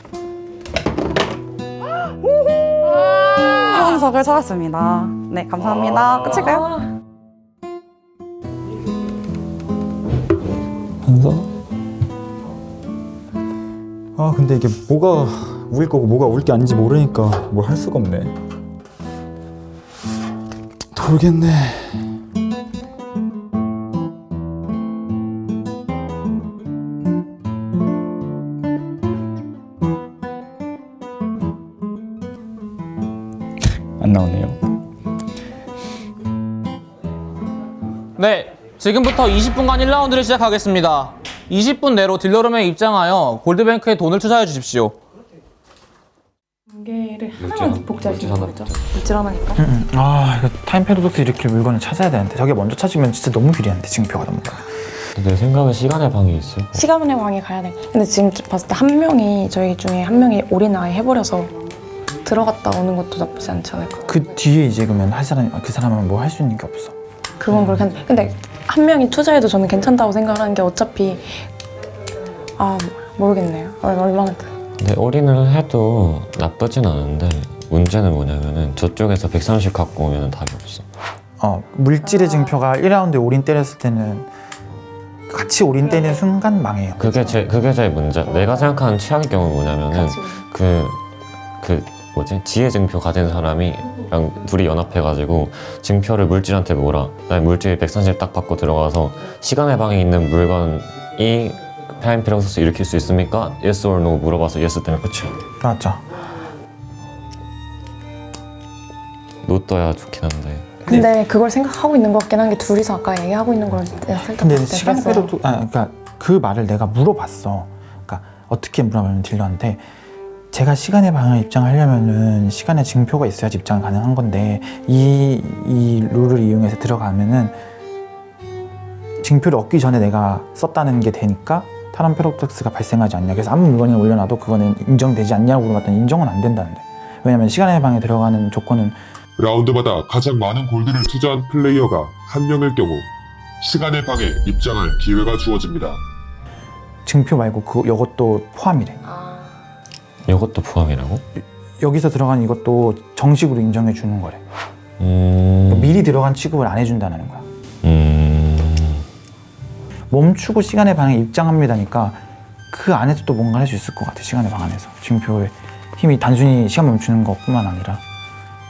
소원석을 찾았습니다. 네, 감사합니다. 끝일까요? 한서? 아 근데 이게 뭐가 우길 거고 뭐가 우길 게 아닌지 모르니까 뭘 할 수가 없네. 모르겠네. 안 나오네요. 네, 지금부터 20분간 1라운드를 시작하겠습니다. 20분 내로 딜러룸에 입장하여 골드뱅크에 돈을 투자해 주십시오. 개를 하나만 복제하시는 거죠? 물질 하나니까? 아 이거 타임 패러독스 일으킬 물건을 찾아야 되는데 저게 먼저 찾으면 진짜 너무 유리한데 징표가 너무 내 생각에 시간의 방이 있어. 시간의 방에 가야 돼. 근데 지금 봤을 때 한 명이 저희 중에 한 명이 올인 아예 해버려서 들어갔다 오는 것도 나쁘지 않지 않을까? 그 뒤에 이제 그러면 할 사람 그 사람은 뭐 할 수 있는 게 없어. 그건 그렇긴 한데 근데 한 명이 투자해도 저는 괜찮다고 생각하는 게 어차피 모르겠네요. 얼마나 근데 올인을 해도 나쁘진 않은데 문제는 뭐냐면은 저쪽에서 130 갖고 오면 답이 없어. 물질의 징표가 1라운드에 올인 때렸을 때는 같이 올인 때리는 순간 망해요. 그게 제일 문제. 내가 생각하는 최악의 경우는 뭐냐면은 그 지혜 증표 가진 사람이랑 둘이 연합해가지고 증표를 물질한테 몰아. 그다음에 물질 130 딱 받고 들어가서 시간의 방에 있는 물건이 타임 패러독스 일으킬 수 있습니까? Yes or no 물어봐서 yes 되면 끝이야. 맞죠. 노 떠야 좋긴 한데. 근데 그걸 생각하고 있는 것 같긴 한 게 둘이서 아까 얘기하고 있는 걸 살짝 근데 시간 패러독스 그러니까 그 말을 내가 물어봤어. 그러니까 어떻게 물어보면 딜러한테 제가 시간의 방향을 입장하려면은 시간의 징표가 있어야지 입장 가능한 건데 이 룰을 이용해서 들어가면은 징표를 얻기 전에 내가 썼다는 게 되니까 타임 패러독스가 발생하지 않냐. 그래서 아무 물건을 올려놔도 그거는 인정되지 않냐고 물어봤더니 인정은 안 된다는데. 왜냐면 시간의 방에 들어가는 조건은 라운드마다 가장 많은 골드를 투자한 플레이어가 한 명일 경우 시간의 방에 입장할 기회가 주어집니다. 증표 말고 이것도 포함이래. 이것도 포함이라고? 여기서 들어간 이것도 정식으로 인정해 주는 거래. 미리 들어간 취급을 안 해준다는 거야. 멈추고 시간의 방에 입장합니다니까 그 안에서 또 뭔가 할 수 있을 것 같아. 시간의 방 안에서 징표의 힘이 단순히 시간 멈추는 것뿐만 아니라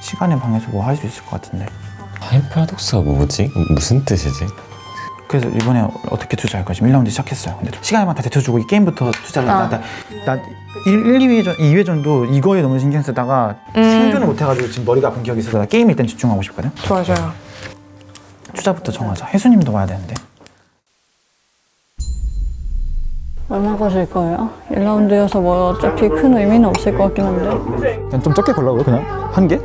시간의 방에서 뭐 할 수 있을 것 같은데. 타임 패러독스가 뭐지? 무슨 뜻이지? 그래서 이번에 어떻게 투자할 거지? 1라운드 시작했어요. 근데 시간의 방 다 대처주고 이 게임부터 투자를 나 2회전도 이거에 너무 신경 쓰다가 생존을 못해가지고 지금 머리가 아픈 기억이 있어서 나 게임에 일단 집중하고 싶거든. 좋아요. 투자부터 정하자. 혜수님도 와야 되는데. 얼마 거실 거예요? 1라운드여서 뭐 어차피 큰 의미는 없을 것 같긴 한데. 그냥 좀 적게 걸라고요? 그냥? 한 개?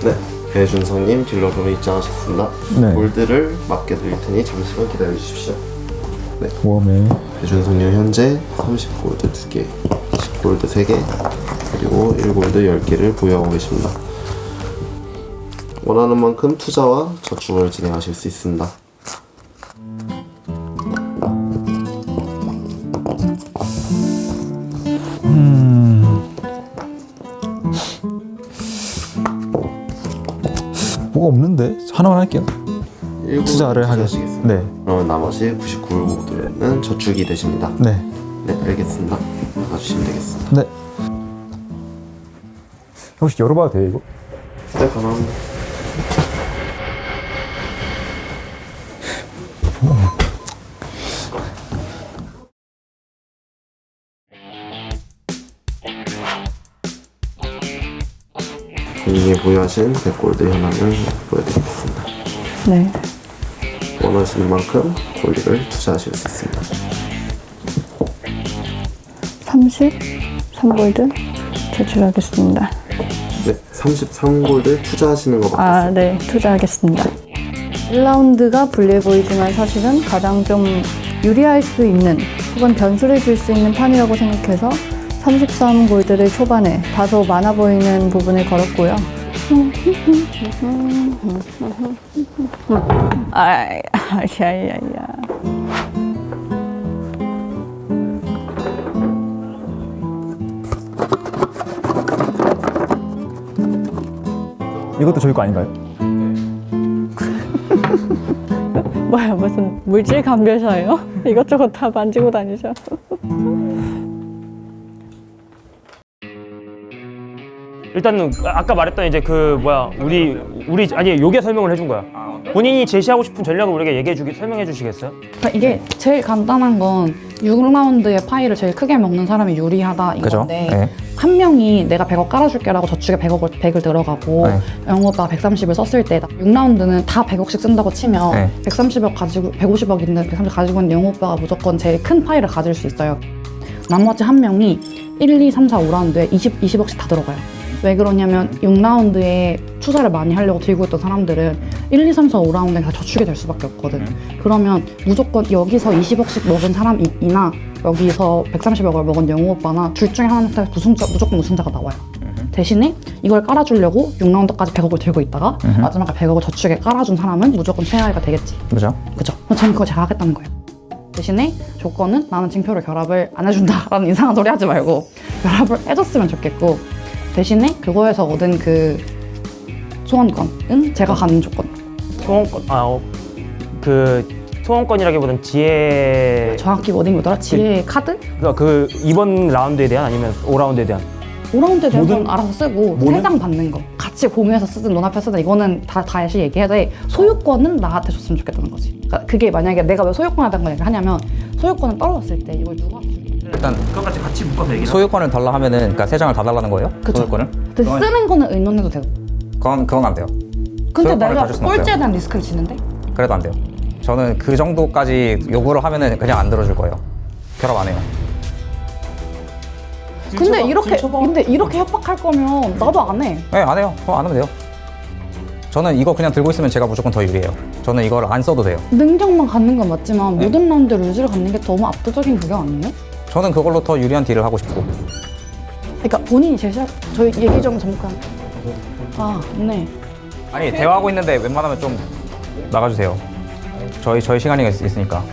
네, 배준성님 딜러룸에 입장하셨습니다. 네. 골드를 맞게 드릴 테니 잠시만 기다려 주십시오. 네. 웜에 배준성님 현재 30골드 2개, 10골드 3개, 그리고 1골드 10개를 보유하고 계십니다. 원하는 만큼 투자와 저축을 진행하실 수 있습니다. 뭐가 없는데? 하나만 할게요. 투자를 하게. 네. 그러면 나머지 99골드는 저축이 되십니다. 네. 네, 알겠습니다. 가주시면 되겠습니다. 네. 혹시 열어봐도 돼요, 이거? 네, 가능합니다. 본인이 보유하신 100골드 현황을 보여드리겠습니다. 네. 원하시는 만큼 골드를 투자하실 수 있습니다. 33골드 제출하겠습니다. 네, 33골드 투자하시는 거 맞겠습니다. 네, 투자하겠습니다. 1라운드가 불리해 보이지만 사실은 가장 좀 유리할 수 있는 혹은 변수를 줄 수 있는 판이라고 생각해서 33 골드를 초반에 다소 많아 보이는 부분을 걸었고요. 아야야야. 이것도 저희 거 아닌가요? 뭐야, 무슨 물질 감별사예요? 이것저것 다 만지고 다니죠. 일단은 아까 말했던 이제 그 뭐야 우리 아니 요게 설명을 해준 거야. 본인이 제시하고 싶은 전략을 우리에게 설명해 주시겠어요? 그러니까 이게 제일 간단한 건 6라운드의 파이를 제일 크게 먹는 사람이 유리하다 이건데 네. 한 명이 내가 100억 깔아줄게라고 저축에 100을 들어가고 네. 영호 오빠가 130을 썼을 때 6라운드는 다 100억씩 쓴다고 치면 네. 130억 가지고 150억 있는 130 가지고 있는 영호 오빠가 무조건 제일 큰 파이를 가질 수 있어요. 나머지 한 명이 1, 2, 3, 4, 5라운드에 20억씩 다 들어가요. 왜 그러냐면 6라운드에 투자를 많이 하려고 들고 있던 사람들은 1, 2, 3, 4, 5라운드에 다 저축이 될 수밖에 없거든. 그러면 무조건 여기서 20억씩 먹은 사람이나 여기서 130억을 먹은 영호 오빠나 둘 중에 하나한테 무조건 우승자가 나와요. 대신에 이걸 깔아주려고 6라운드까지 100억을 들고 있다가 마지막에 100억을 저축에 깔아준 사람은 무조건 최하위가 되겠지. 그죠? 그죠? 저는 그걸 제가 하겠다는 거예요. 대신에 조건은 나는 징표를 결합을 안 해준다라는 이상한 소리 하지 말고 결합을 해줬으면 좋겠고, 대신에 그거에서 얻은 그 소원권은 제가 가는 조건. 소원권 그 소원권이라기보다는 지혜. 정확히 워딩이 뭐더라? 지혜 카드? 그러니까 그 이번 라운드에 대한 아니면 5라운드에 대한. 5라운드에 대한 모든- 건 알아서 쓰고 모든- 3장 받는 거 같이 공유해서 쓰든 눈앞에 쓰든 이거는 다시 얘기해야 돼. 소유권은 나한테 줬으면 좋겠다는 거지. 그러니까 그게 만약에 내가 왜 소유권하다는 걸 얘기를 하냐면 소유권은 떨어졌을 때 이걸 누가 일단 그것까지 같이 묶어서 얘기를 소유권을 달라 하면은 그러니까 3장을 다 달라는 거예요? 그쵸. 소유권을? 근데 쓰는 거는 의논해도 되고. 그건 안 돼요. 근데 소유권을 내가 가질 수는 없어요. 꼴찌에 대한 리스크를 지는데? 그래도 안 돼요. 저는 그 정도까지 요구를 하면은 그냥 안 들어줄 거예요. 결합 안 해요. 근데 이렇게 협박할 거면 나도 안 해. 네, 안 해요. 안 하면 돼요. 저는 이거 그냥 들고 있으면 제가 무조건 더 유리해요. 저는 이걸 안 써도 돼요. 능력만 갖는 건 맞지만 네. 모든 라운드 룰즈를 갖는 게 너무 압도적인 그게 아니에요? 저는 그걸로 더 유리한 딜을 하고 싶고. 그러니까 본인이 제시할 저희 얘기 좀 잠깐. 네. 아니 대화하고 있는데 웬만하면 좀 나가주세요. 저희 시간이 있으니까.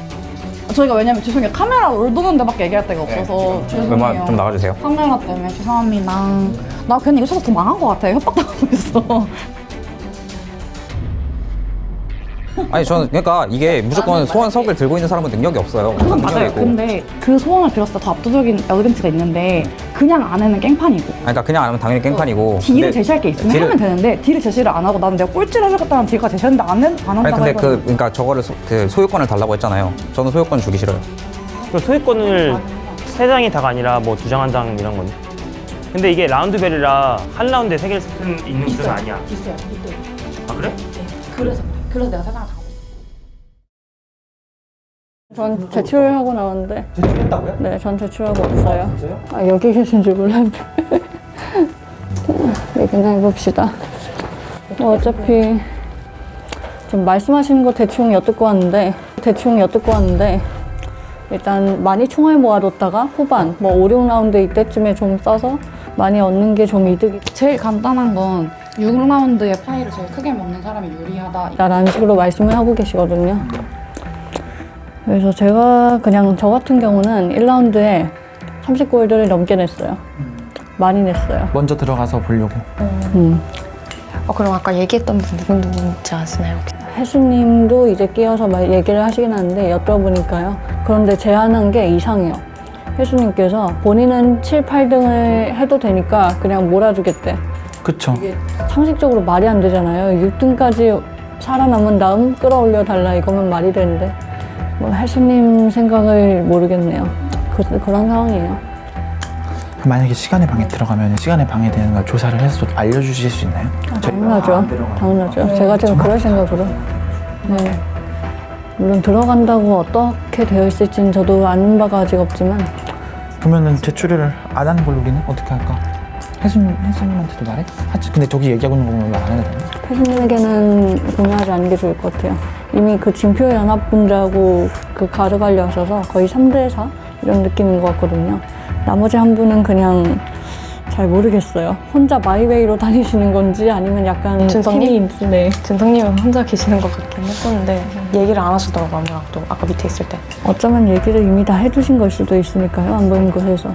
저희가 왜냐면 죄송해요. 카메라 롤 도는 데밖에 얘기할 데가 없어서 죄송해요. 웬만하면 좀 나가주세요. 카메라 때문에 죄송합니다. 나 괜히 이거 쳐서 더 망한 것 같아요. 협박당하고 있어. 아니 저는 그러니까 이게 무조건 소원석을 들고 있는 사람은 능력이 없어요. 그건 맞아요. 능력이 있고. 근데 그 소원을 빌었을 때 더 압도적인 어드밴티지가 있는데 그냥 안 하면 깽판이고. 그러니까 그냥 안 하면 당연히 깽판이고. 딜을 근데 제시할 게 있으면 하면 되는데 딜을 제시를 안 하고 나는 내가 꼴찌를 해주겠다는 딜과 제시했는데 안 한다고 아니 근데 해가지고. 그러니까 저거를 그 소유권을 달라고 했잖아요. 저는 소유권 주기 싫어요. 그 소유권을 3장이 다가 아니라 뭐 2장 1장 이런 거니. 근데 이게 라운드별이라 한 라운드에 3개를 있는 구조는 아니야. 있어요. 이때. 아 그래? 그래서 내가 사장을 다. 전 제출을 하고 나왔는데. 제출했다고요? 네, 전 제출하고 왔어요. 진짜요? 여기 계신 줄 몰랐는데. 얘기나 해봅시다. 어차피 좀 말씀하시는 거 대충 엿듣고 왔는데 일단 많이 총알 모아뒀다가 후반 뭐 5, 6라운드 이때쯤에 좀 써서 많이 얻는 게 좀 이득이 제일 간단한 건 6라운드의 파이를 제일 크게 먹는 사람이 유리하다. 라는 식으로 말씀을 하고 계시거든요. 그래서 제가 그냥 저 같은 경우는 1라운드에 30골드를 넘게 냈어요. 많이 냈어요. 먼저 들어가서 보려고. 그럼 아까 얘기했던 분 누군지 아시나요? 혜수님도 이제 끼어서 막 얘기를 하시긴 하는데 엿들어보니까요. 그런데 제안한 게 이상해요. 혜수님께서 본인은 7, 8등을 해도 되니까 그냥 몰아주겠대. 그쵸. 상식적으로 말이 안 되잖아요. 6등까지 살아남은 다음 끌어올려 달라 이거면 말이 되는데 뭐 혜수님 생각을 모르겠네요. 그런 상황이에요. 만약에 시간의 방에 들어가면 시간의 방에 되는 걸 조사를 해서 알려주실 수 있나요? 당연하죠. 당연하죠. 제가 지금 그럴 생각으로. 네. 물론 들어간다고 어떻게 되어 있을지는 저도 아는 바가 아직 없지만. 그러면은 제출을 안 하는 걸로 우리는 어떻게 할까? 혜수님한테도 말해? 하지. 근데 저기 얘기하고 있는 거 보면 왜 안 해야 되나? 혜수님에게는 공유하지 않는 게 좋을 것 같아요. 이미 그 징표 연합분들하고 그 가져가려 하셔서 거의 3대4 이런 느낌인 것 같거든요. 나머지 한 분은 그냥 잘 모르겠어요. 혼자 마이웨이로 다니시는 건지 아니면 약간 준성님? 팀이 네. 준성님은 혼자 계시는 것 같긴 했었는데 얘기를 안 하시더라고요. 아무랑 또 아까 밑에 있을 때. 어쩌면 얘기를 이미 다 해주신 걸 수도 있으니까요. 안 보이는 곳에서.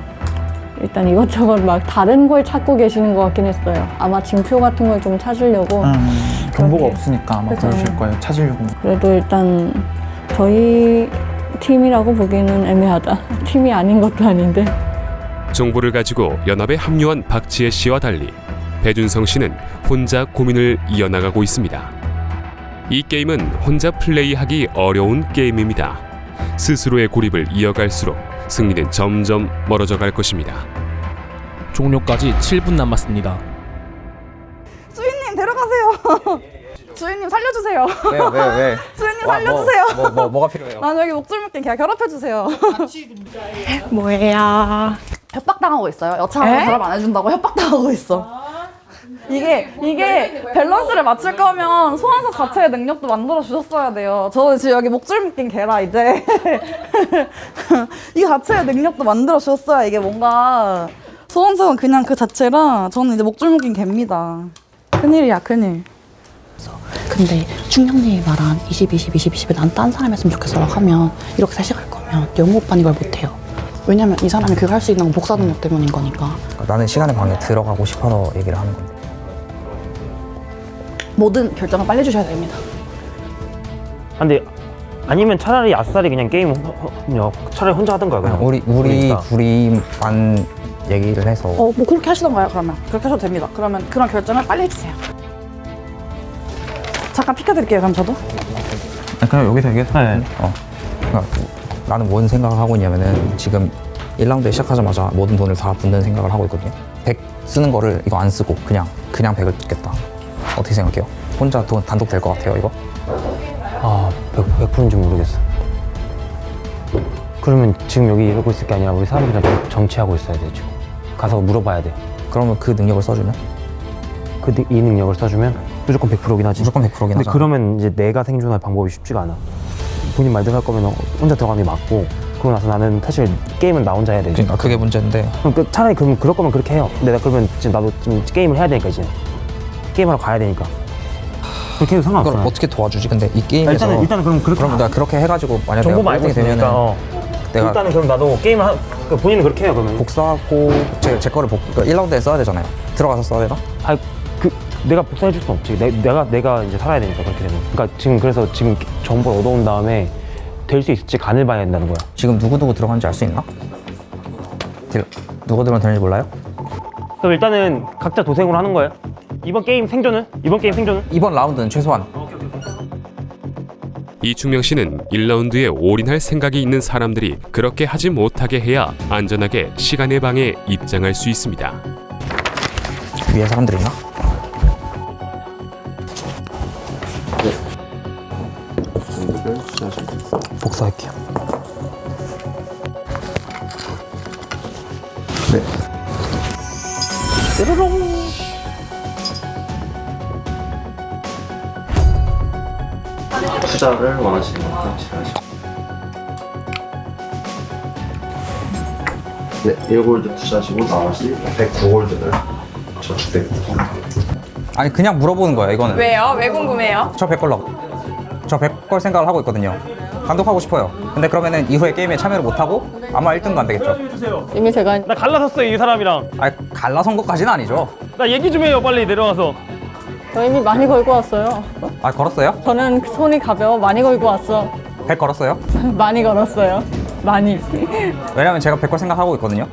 일단 이것저것 막 다른 걸 찾고 계시는 것 같긴 했어요. 아마 징표 같은 걸 좀 찾으려고. 정보가 그렇게. 없으니까 아마 그죠. 그러실 거예요. 찾으려고. 그래도 일단 저희 팀이라고 보기에는 애매하다. 팀이 아닌 것도 아닌데. 정보를 가지고 연합에 합류한 박지혜 씨와 달리 배준성 씨는 혼자 고민을 이어나가고 있습니다. 이 게임은 혼자 플레이하기 어려운 게임입니다. 스스로의 고립을 이어갈수록 승리는 점점 멀어져 갈 것입니다. 종료까지 7분 남았습니다. 주인님 데려가세요. 주인님 살려주세요. 왜? 주인님 살려주세요. 뭐가 필요해요? 난 여기 목줄 묶인 걔 괴롭혀주세요. 뭐예요? 협박당하고 있어요. 여차하면 결합 안 해준다고 협박당하고 있어. 이게 밸런스를 맞출 거면 소환사 자체의 능력도 만들어 주셨어야 돼요. 저는 지금 여기 목줄 묶인 개라 이제 이 자체의 능력도 만들어 주셨어야 이게 뭔가 소환사는 그냥 그 자체라 저는 이제 목줄 묶인 개입니다. 큰일이야 큰일. 근데 충령님이 말한 20, 20을 난 딴 사람 했으면 좋겠어라고 하면 이렇게 셋이 갈 거면 영우 오빠는 이걸 못해요. 왜냐면 이 사람이 그걸 할 수 있는 건 복사 능력 때문인 거니까. 나는 시간의 방에 들어가고 싶어서 얘기를 하는 건데. 모든 결정을 빨리 주셔야 됩니다. 근데 아니면 차라리 아싸리 그냥 게임 차라리 혼자 하던가 그냥. 우리 그러니까. 둘이만 얘기를 해서. 뭐 그렇게 하시던가요 그러면? 그렇게 하셔도 됩니다. 그러면 그런 결정을 빨리 해주세요. 잠깐 피켜드릴게요 그럼 저도. 그냥 여기서 얘기해서. 네. 그러니까 나는 뭔 생각을 하고 있냐면은 지금 1라운드 시작하자마자 모든 돈을 다 붓는 생각을 하고 있거든요. 100 쓰는 거를 이거 안 쓰고 그냥 100을 붓겠다. 어떻게 생각해요? 혼자 돈 단독 될 것 같아요 이거? 100%인지 모르겠어. 그러면 지금 여기 이러고 있을 게 아니라 우리 사람들이랑 정치하고 있어야 돼 지금. 가서 물어봐야 돼. 그러면 그 능력을 써주면? 이 능력을 써주면 무조건 100%긴 하지. 무조건 100%긴 근데 하잖아. 그러면 이제 내가 생존할 방법이 쉽지가 않아. 본인 말대로 할 거면 혼자 들어가는 게 맞고, 그러고 나서 나는 사실 게임은 나 혼자 해야 돼. 그러니까 그게 문제인데. 그럼 차라리 그럴 거면 그렇게 해요. 근데 나 그러면 지금 나도 지금 게임을 해야 되니까 이제 게임하러 가야 되니까. 그렇게 해도 상관없어. 그걸 어떻게 도와주지? 근데 이 게임에서 일단은 그럼 그렇게. 그럼 내가 그렇게 해가지고 만약 정보 내가 말고 1등이 되면은 있으니까. 내가 일단은 그럼 나도 게임을 본인은 그렇게 해요 그러면. 복사하고 제 거를 1라운드에 써야 되잖아요. 들어가서 써야 되나? 아니 내가 복사해 줄 수 없지. 내가 이제 살아야 되니까 그렇게 되면. 그러니까 그래서 지금 정보를 얻어온 다음에 될 수 있을지 간을 봐야 된다는 거야. 지금 누구 들어간지 알 수 있나? 누가 들어간 되는지 몰라요? 그럼 일단은 각자 도생으로 하는 거예요. 이번 게임 생존은? 이번 라운드는 최소한. 이충명 씨는 1라운드에 올인할 생각이 있는 사람들이 그렇게 하지 못하게 해야 안전하게 시간의 방에 입장할 수 있습니다. 위에 사람들 있나? 복사할게요. 네. 뾰로롱. 투자를 원하시는 만큼 지불하시고. 네, 1골드 투자하시고 나머지 109골드를 저축됩니다. 아니 그냥 물어보는 거야 이거는. 왜요? 왜 궁금해요? 저 100걸로. 저 100걸 생각을 하고 있거든요. 단독하고 싶어요. 근데 그러면은 이후에 게임에 참여를 못하고 아마 1등도 안 되겠죠. 이미 제가 나 갈라섰어요 이 사람이랑. 아니 갈라선 것까지는 아니죠. 나 얘기 좀 해요 빨리 내려와서. 저 이미 많이 걸고 왔어요. 아 걸었어요? 저는 손이 가벼워 많이 걸고 왔어. 100 걸었어요? 많이 걸었어요. 많이. 왜냐면 제가 100걸 생각하고 있거든요.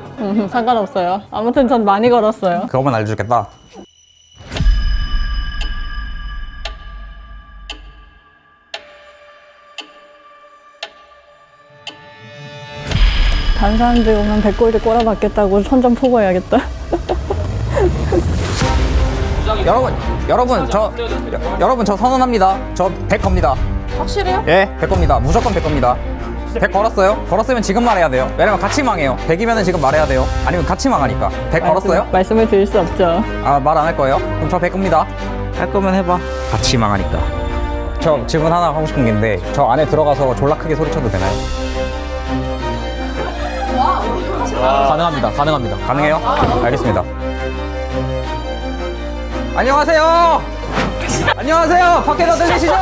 상관없어요. 아무튼 전 많이 걸었어요. 그것만 알려주겠다. 다른 사람들 오면 100골드 꼬라박겠다고 선전 포고해야겠다. 여러분 저 선언합니다. 저 100 겁니다. 확실해요? 예, 100 겁니다. 무조건 100 겁니다. 100 걸었어요? 걸었으면 지금 말해야 돼요. 왜냐면 같이 망해요. 100이면은 지금 말해야 돼요. 아니면 같이 망하니까. 100 걸었어요? 말씀을 드릴 수 없죠. 아, 말 안 할 거예요? 그럼 저 100 겁니다. 할 거면 해봐. 같이 망하니까. 저 질문 하나 하고 싶은 게 있는데 저 안에 들어가서 졸라 크게 소리쳐도 되나요? 가능합니다. 가능합니다. 가능해요? 알겠습니다. 안녕하세요. 안녕하세요. 밖에서 들리시죠?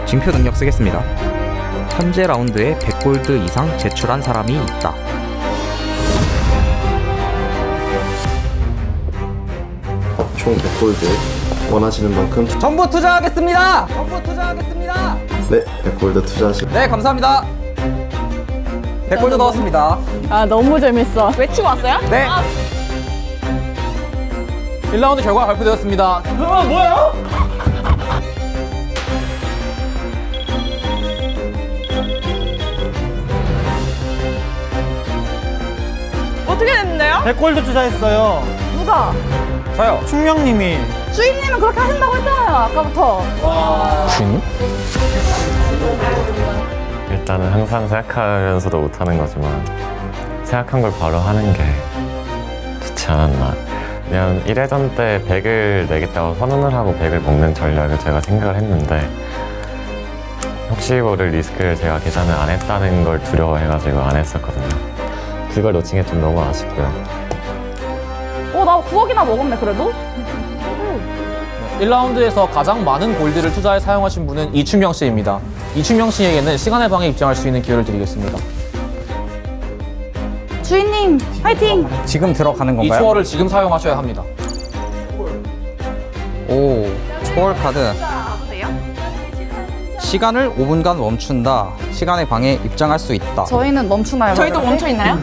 징표 능력 쓰겠습니다. 현재 라운드에 100골드 이상 제출한 사람이 있다. 총 100골드 원하시는 만큼 전부 투자하겠습니다. 전부 투자하겠습니다. 네 100골드 투자하시고 네, 감사합니다. 100골드 넣었습니다. 아 너무 재밌어. 외치고 왔어요? 네. 1라운드 결과 발표되었습니다. 뭐야? 어떻게 됐는데요? 100골드 투자했어요. 누가? 저요. 충명님이. 주인님은 그렇게 하신다고 했잖아요, 아까부터. 주인님? 일단은 항상 생각하면서도 못하는 거지만 생각한 걸 바로 하는 게 좋지 않았나. 그냥 1회전 때 100을 내겠다고 선언을 하고 100을 먹는 전략을 제가 생각을 했는데 혹시 모를 리스크를 제가 계산을 안 했다는 걸 두려워해가지고 안 했었거든요. 그걸 놓친 게 좀 너무 아쉽고요. 나 9억이나 먹었네, 그래도? 1라운드에서 가장 많은 골드를 투자에 사용하신 분은 이춘명 씨입니다. 이춘명 씨에게는 시간의 방에 입장할 수 있는 기회를 드리겠습니다. 주인님, 화이팅! 지금 들어가는 이 건가요? 초월을 지금 사용하셔야 합니다. 오, 초월 카드. 시간을 5분간 멈춘다. 시간의 방에 입장할 수 있다. 저희는 멈추나요? 저희도 멈춰있나요?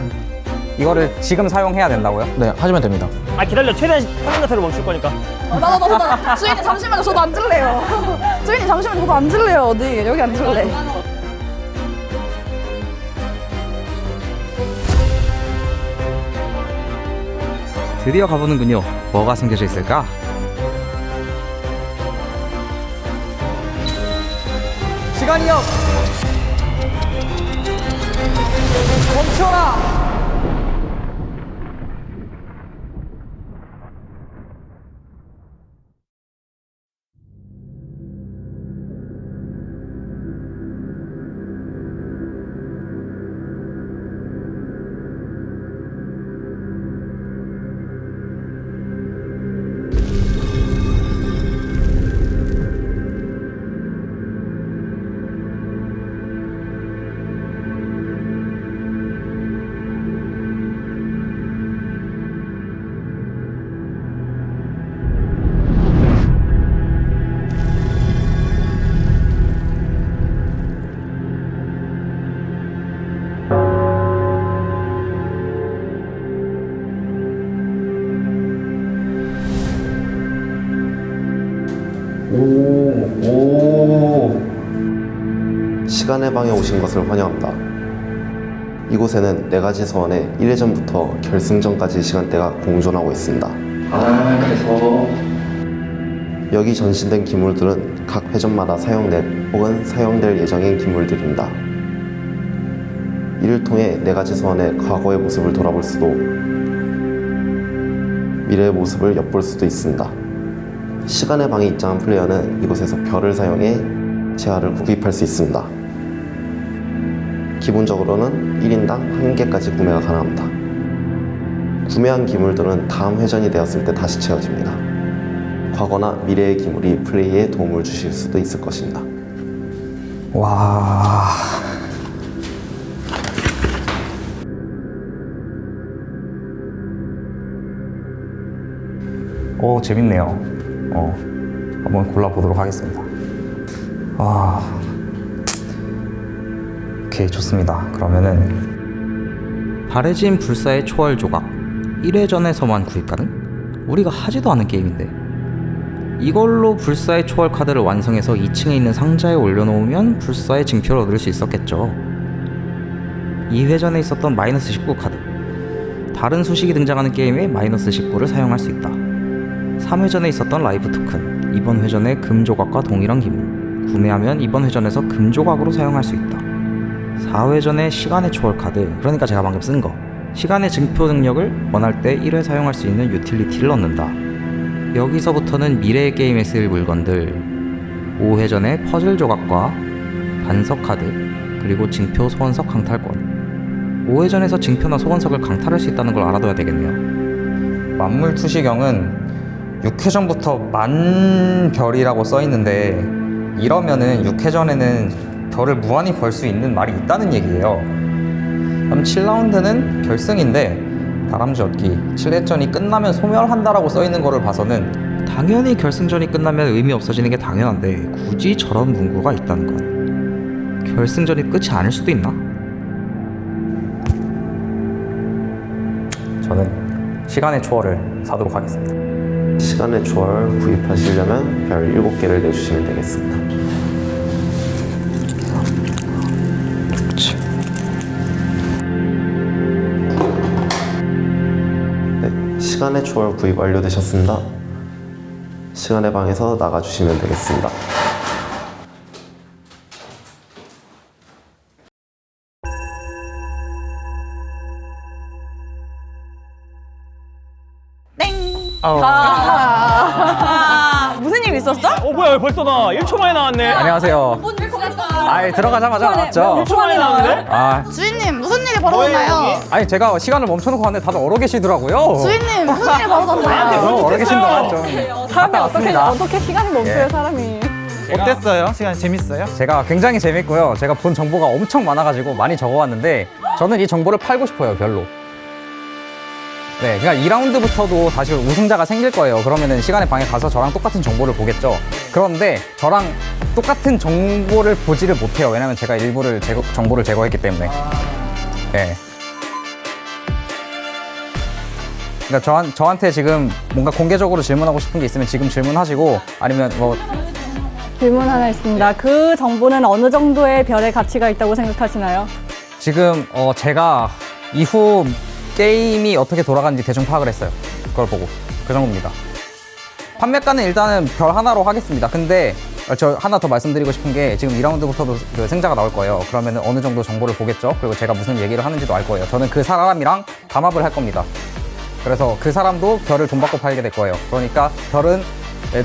이거를 지금 사용해야 된다고요? 네, 하시면 됩니다. 아 기다려. 최대한 화면 같아로 멈출 거니까. 나. 주인님, 잠시만요. 저도 앉을래요. 주인님, 잠시만요. 저도 앉을래요. 어디? 여기 앉을래. 드디어 가보는군요. 뭐가 숨겨져 있을까? 시간이요. 멈춰라. 시간의 방에 오신 것을 환영합니다. 이곳에는 4가지 소원의 1회전부터 결승전까지 시간대가 공존하고 있습니다. 그래서 여기 전시된 기물들은 각 회전마다 사용된 혹은 사용될 예정인 기물들입니다. 이를 통해 4가지 소원의 과거의 모습을 돌아볼 수도 미래의 모습을 엿볼 수도 있습니다. 시간의 방에 입장한 플레이어는 이곳에서 별을 사용해 재화를 구입할 수 있습니다. 기본적으로는 1인당 1개까지 구매가 가능합니다. 구매한 기물들은 다음 회전이 되었을 때 다시 채워집니다. 과거나 미래의 기물이 플레이에 도움을 주실 수도 있을 것입니다. 와. 오, 재밌네요. 한번 골라보도록 하겠습니다. 오케이, 좋습니다. 그러면은 바래진 불사의 초월 조각 1회전에서만 구입 가능? 우리가 하지도 않은 게임인데 이걸로 불사의 초월 카드를 완성해서 2층에 있는 상자에 올려놓으면 불사의 징표를 얻을 수 있었겠죠. 2회전에 있었던 마이너스 19 카드, 다른 수식이 등장하는 게임에 마이너스 19를 사용할 수 있다. 3회전에 있었던 라이브 토큰, 이번 회전에 금 조각과 동일한 기물, 구매하면 이번 회전에서 금 조각으로 사용할 수 있다. 4회전에 시간의 초월 카드, 그러니까 제가 방금 쓴 거, 시간의 증표 능력을 원할 때 1회 사용할 수 있는 유틸리티를 넣는다. 여기서부터는 미래의 게임에 쓰일 물건들, 5회전에 퍼즐 조각과 반석 카드, 그리고 징표 소원석 강탈권, 5회전에서 징표나 소원석을 강탈할 수 있다는 걸 알아둬야 되겠네요. 만물투시경은 6회전부터 만별이라고 써있는데 이러면은 6회전에는 별을 무한히 벌 수 있는 말이 있다는 얘기예요. 그럼 7라운드는 결승인데 다람쥐 얻기 7회전이 끝나면 소멸한다라고 써있는 거를 봐서는 당연히 결승전이 끝나면 의미 없어지는 게 당연한데 굳이 저런 문구가 있다는 건 결승전이 끝이 아닐 수도 있나? 저는 시간의 초월을 사도록 하겠습니다. 시간의 초월 구입하시려면 별 7개를 내주시면 되겠습니다. 네, 시간의 초월 구입 완료되셨습니다. 시간의 방에서 나가주시면 되겠습니다. 무슨 일 있었어? 뭐야 벌써 나 1초 만에 나왔네. 안녕하세요. 아이 들어가자마자 나왔죠. 1초 만에 나왔는데? 아, 주인님 무슨 일이 벌어졌나요? 아니 제가 시간을 멈춰놓고 왔는데 다들 얼어 계시더라고요. 주인님 무슨 일이 벌어졌나요? 얼어 계신 동안 좀 사람이 갔다 왔습니다. 어떻게 시간이 멈춰요, 예. 사람이. 어땠어요? 시간 재밌어요? 제가 굉장히 재밌고요. 제가 본 정보가 엄청 많아가지고 많이 적어왔는데 저는 이 정보를 팔고 싶어요, 별로. 네, 그러니까 2라운드부터도 다시 우승자가 생길 거예요. 그러면은 시간의 방에 가서 저랑 똑같은 정보를 보겠죠. 그런데 저랑 똑같은 정보를 보지를 못해요. 왜냐면 제가 일부를 정보를 제거했기 때문에. 네. 그러니까 저한테 지금 뭔가 공개적으로 질문하고 싶은 게 있으면 지금 질문하시고 아니면 뭐 질문 하나 있습니다. 그 정보는 어느 정도의 별의 가치가 있다고 생각하시나요? 지금 제가 이후 게임이 어떻게 돌아가는지 대충 파악을 했어요. 그걸 보고 그 정도입니다. 판매가는 일단은 별 하나로 하겠습니다. 근데 저 하나 더 말씀드리고 싶은 게 지금 2라운드부터도 그 승자가 나올 거예요. 그러면 어느 정도 정보를 보겠죠. 그리고 제가 무슨 얘기를 하는지도 알 거예요. 저는 그 사람이랑 담합을 할 겁니다. 그래서 그 사람도 별을 돈 받고 팔게 될 거예요. 그러니까 별은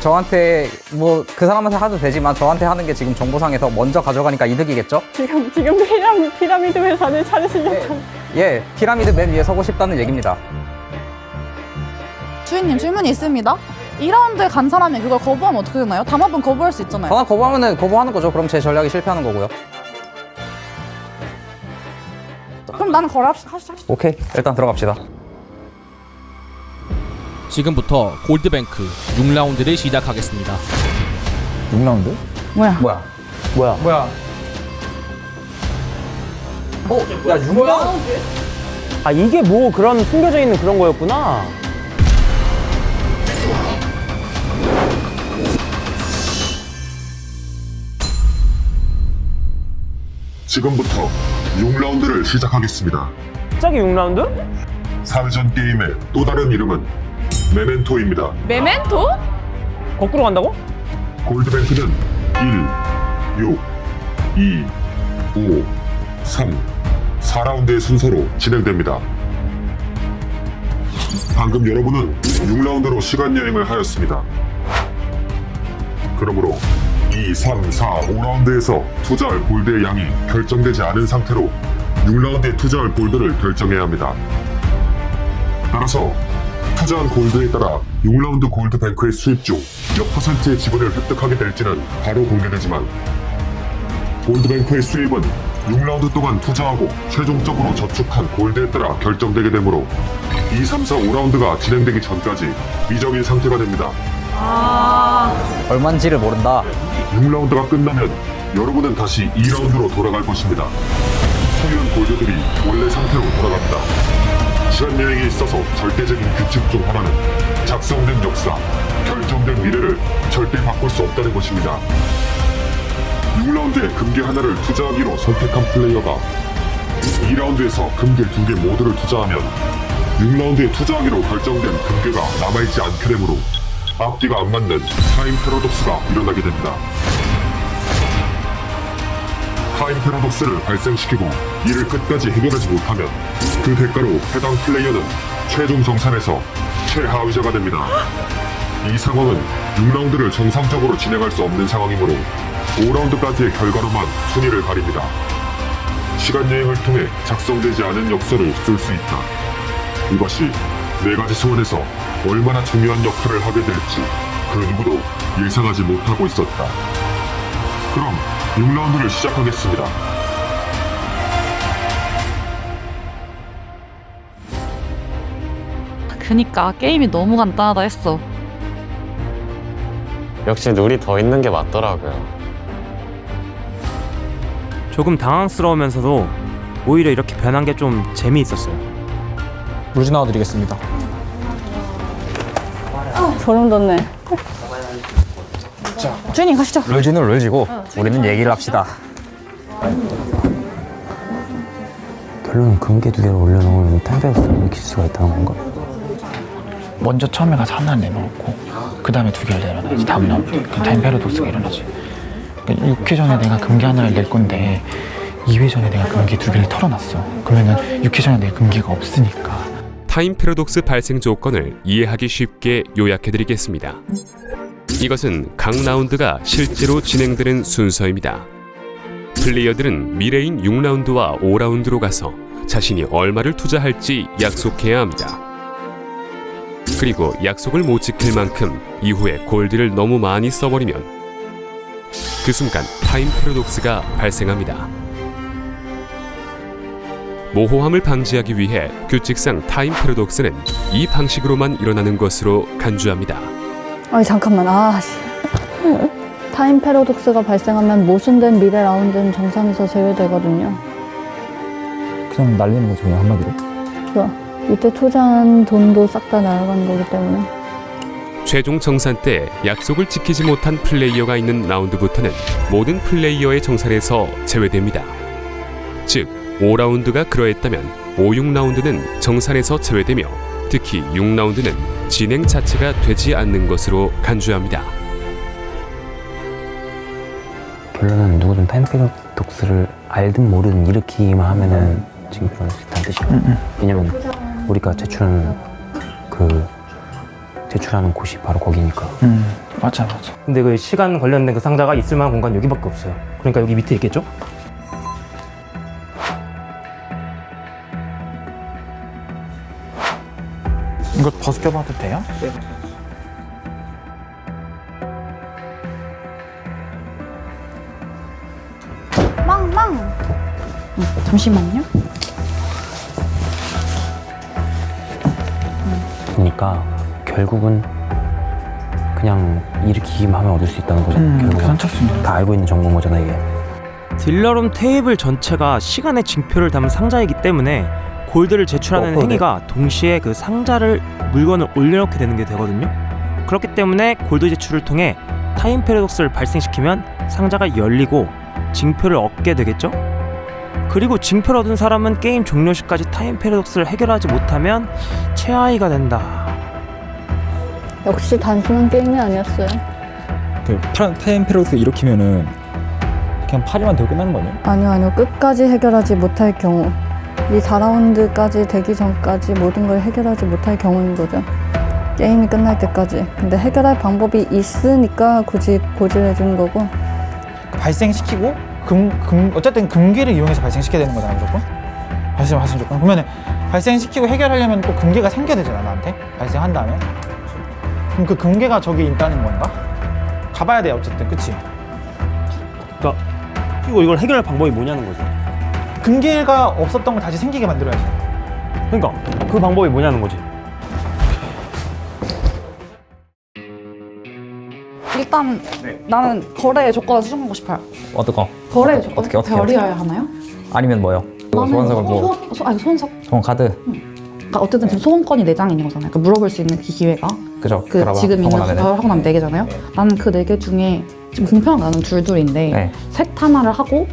저한테 뭐 그 사람한테 하도 되지만 저한테 하는 게 지금 정보상에서 먼저 가져가니까 이득이겠죠? 지금 피라미드 회사를 차리시려고. 예, 피라미드 맨 위에 서고 싶다는 얘기입니다. 주인님 질문이 있습니다. 2라운드에 간 사람이 그걸 거부하면 어떻게 되나요? 담합은 거부할 수 있잖아요. 전화 거부하면은 거부하는 거죠. 그럼 제 전략이 실패하는 거고요. 그럼 나는 거래합시다. 오케이, 일단 들어갑시다. 지금부터 골드뱅크 6라운드를 시작하겠습니다. 6라운드? 뭐야? 뭐야? 야 6라운드? 아 이게 뭐 그런 숨겨져 있는 그런 거였구나. 지금부터 6라운드를 시작하겠습니다. 갑자기 6라운드? 3전 게임의 또 다른 이름은 메멘토입니다. 메멘토? 거꾸로 간다고? 골드뱅크는 1, 6, 2, 5, 3, 4라운드의 순서로 진행됩니다. 방금 여러분은 6라운드로 시간여행을 하였습니다. 그러므로 2, 3, 4, 5라운드에서 투자할 골드의 양이 결정되지 않은 상태로 6라운드에 투자할 골드를 결정해야 합니다. 따라서 투자한 골드에 따라 6라운드 골드뱅크의 수입 중 몇 퍼센트의 지분을 획득하게 될지는 바로 공개되지만 골드뱅크의 수입은 6라운드 동안 투자하고 최종적으로 저축한 골드에 따라 결정되게 되므로 2, 3, 4, 5라운드가 진행되기 전까지 미정인 상태가 됩니다. 얼마인지를 모른다. 6라운드가 끝나면 여러분은 다시 2라운드로 돌아갈 것입니다. 소유한 골드들이 원래 상태로 돌아갑니다. 시간 여행에 있어서 절대적인 규칙 중 하나는 작성된 역사, 결정된 미래를 절대 바꿀 수 없다는 것입니다. 6라운드에 금괴 하나를 투자하기로 선택한 플레이어가 2라운드에서 금괴 2개 모두를 투자하면 6라운드에 투자하기로 결정된 금괴가 남아있지 않게 되므로 앞뒤가 안 맞는 타임 패러독스가 일어나게 됩니다. 타임 패러독스를 발생시키고 이를 끝까지 해결하지 못하면 그 대가로 해당 플레이어는 최종 정산에서 최하위자가 됩니다. 이 상황은 6라운드를 정상적으로 진행할 수 없는 상황이므로 5라운드까지의 결과로만 순위를 가립니다. 시간 여행을 통해 작성되지 않은 역사를 쓸 수 있다. 이것이 4가지 소원에서 얼마나 중요한 역할을 하게 될지 그 누구도 예상하지 못하고 있었다. 그럼 6라운드를 시작하겠습니다. 그니까 게임이 너무 간단하다 했어. 역시 룰이 더 있는 게 맞더라고요. 조금 당황스러우면서도 오히려 이렇게 변한 게 좀 재미있었어요. 루즈 나와드리겠습니다. 소름 돋네. 주인님 가시죠. 룰지는 룰지고 우리는 얘기를 합시다. 결론은 금괴 2개를 올려놓으면 타임페러독스를 익힐 수가 있다는 건가? 먼저 처음에 가서 하나를 내놓고 그 다음에 2개를 내려놔야지. 다음 라운드 그 타임페러독스가 일어나지. 그러니까 6회 전에 내가 금괴 하나를 낼 건데 2회 전에 내가 금괴 2개를 털어놨어. 그러면은 6회 전에 내 금괴가 없으니까. 타임 패러독스 발생 조건을 이해하기 쉽게 요약해드리겠습니다. 이것은 각 라운드가 실제로 진행되는 순서입니다. 플레이어들은 미래인 6라운드와 5라운드로 가서 자신이 얼마를 투자할지 약속해야 합니다. 그리고 약속을 못 지킬 만큼 이후에 골드를 너무 많이 써버리면 그 순간 타임 패러독스가 발생합니다. 모호함을 방지하기 위해 규칙상 타임 패러독스는 이 방식으로만 일어나는 것으로 간주합니다. 아니 잠깐만. 타임 패러독스가 발생하면 모순된 미래 라운드는 정산에서 제외되거든요. 그냥 날리는 거죠, 그냥 한마디로. 그래. 이때 투자한 돈도 싹 다 날아가는 거기 때문에. 최종 정산 때 약속을 지키지 못한 플레이어가 있는 라운드부터는 모든 플레이어의 정산에서 제외됩니다. 즉 5라운드가 그러했다면 5, 6라운드는 정산에서 제외되며 특히 6라운드는 진행 자체가 되지 않는 것으로 간주합니다. 결론은 누구든 타임페러독스를 알든 모르든 일으키기만 하면은 지금 일어날 수 있다는 뜻이야. 왜냐면 우리가 제출하는 곳이 바로 거기니까. 맞아. 근데 그 시간 관련된 그 상자가 있을 만한 공간 여기밖에 없어요. 그러니까 여기 밑에 있겠죠? 이거 벗겨봐도 돼요? 네. 망망. 잠시만요. 그러니까 결국은 그냥 일으키기만 하면 얻을 수 있다는 거잖아. 결국은 선착순이야. 다 알고 있는 정보인 거잖아 이게. 딜러룸 테이블 전체가 시간의 징표를 담은 상자이기 때문에 골드를 제출하는 행위가 동시에 그 상자를 물건을 올려놓게 되는 게 되거든요. 그렇기 때문에 골드 제출을 통해 타임 패러독스를 발생시키면 상자가 열리고 징표를 얻게 되겠죠. 그리고 징표를 얻은 사람은 게임 종료 시까지 타임 패러독스를 해결하지 못하면 최하위가 된다. 역시 단순한 게임이 아니었어요. 그 타임 패러독스 일으키면은 그냥 파리만 되고 끝나는 거 아니에요? 아니요. 끝까지 해결하지 못할 경우, 이 4라운드까지 되기 전까지 모든 걸 해결하지 못할 경우인 거죠. 게임이 끝날 때까지. 근데 해결할 방법이 있으니까 굳이 고지를 해주는 거고. 발생시키고 어쨌든 금괴를 이용해서 발생시켜야 되는 거잖아 무조건. 발생 조건. 그러면은 발생시키고 해결하려면 또 금괴가 생겨야 되잖아 나한테. 발생한 다음에. 그럼 그 금괴가 저기 있다는 건가? 가봐야 돼 어쨌든, 그치? 그러니까 이걸 해결할 방법이 뭐냐는 거죠. 금괴가 없었던 걸 다시 생기게 만들어야지. 그러니까 그 방법이 뭐냐는 거지. 일단 나는 거래의 조건을 수정하고 싶어요. 어떤 거? 거래의 조건? 어떻게 별이어야 하나요? 아니면 뭐요? 이거 소원석을 뭐? 소원석. 소원 카드. 그러니까 어쨌든 지금 소원권이 4장이 있는 거잖아요. 그러니까 물어볼 수 있는 기회가. 그죠. 지금 있는 하고 나면 4개잖아요. 나는 그 4개 중에 지금 공평하게 나는 둘인데 셋 하나를 하고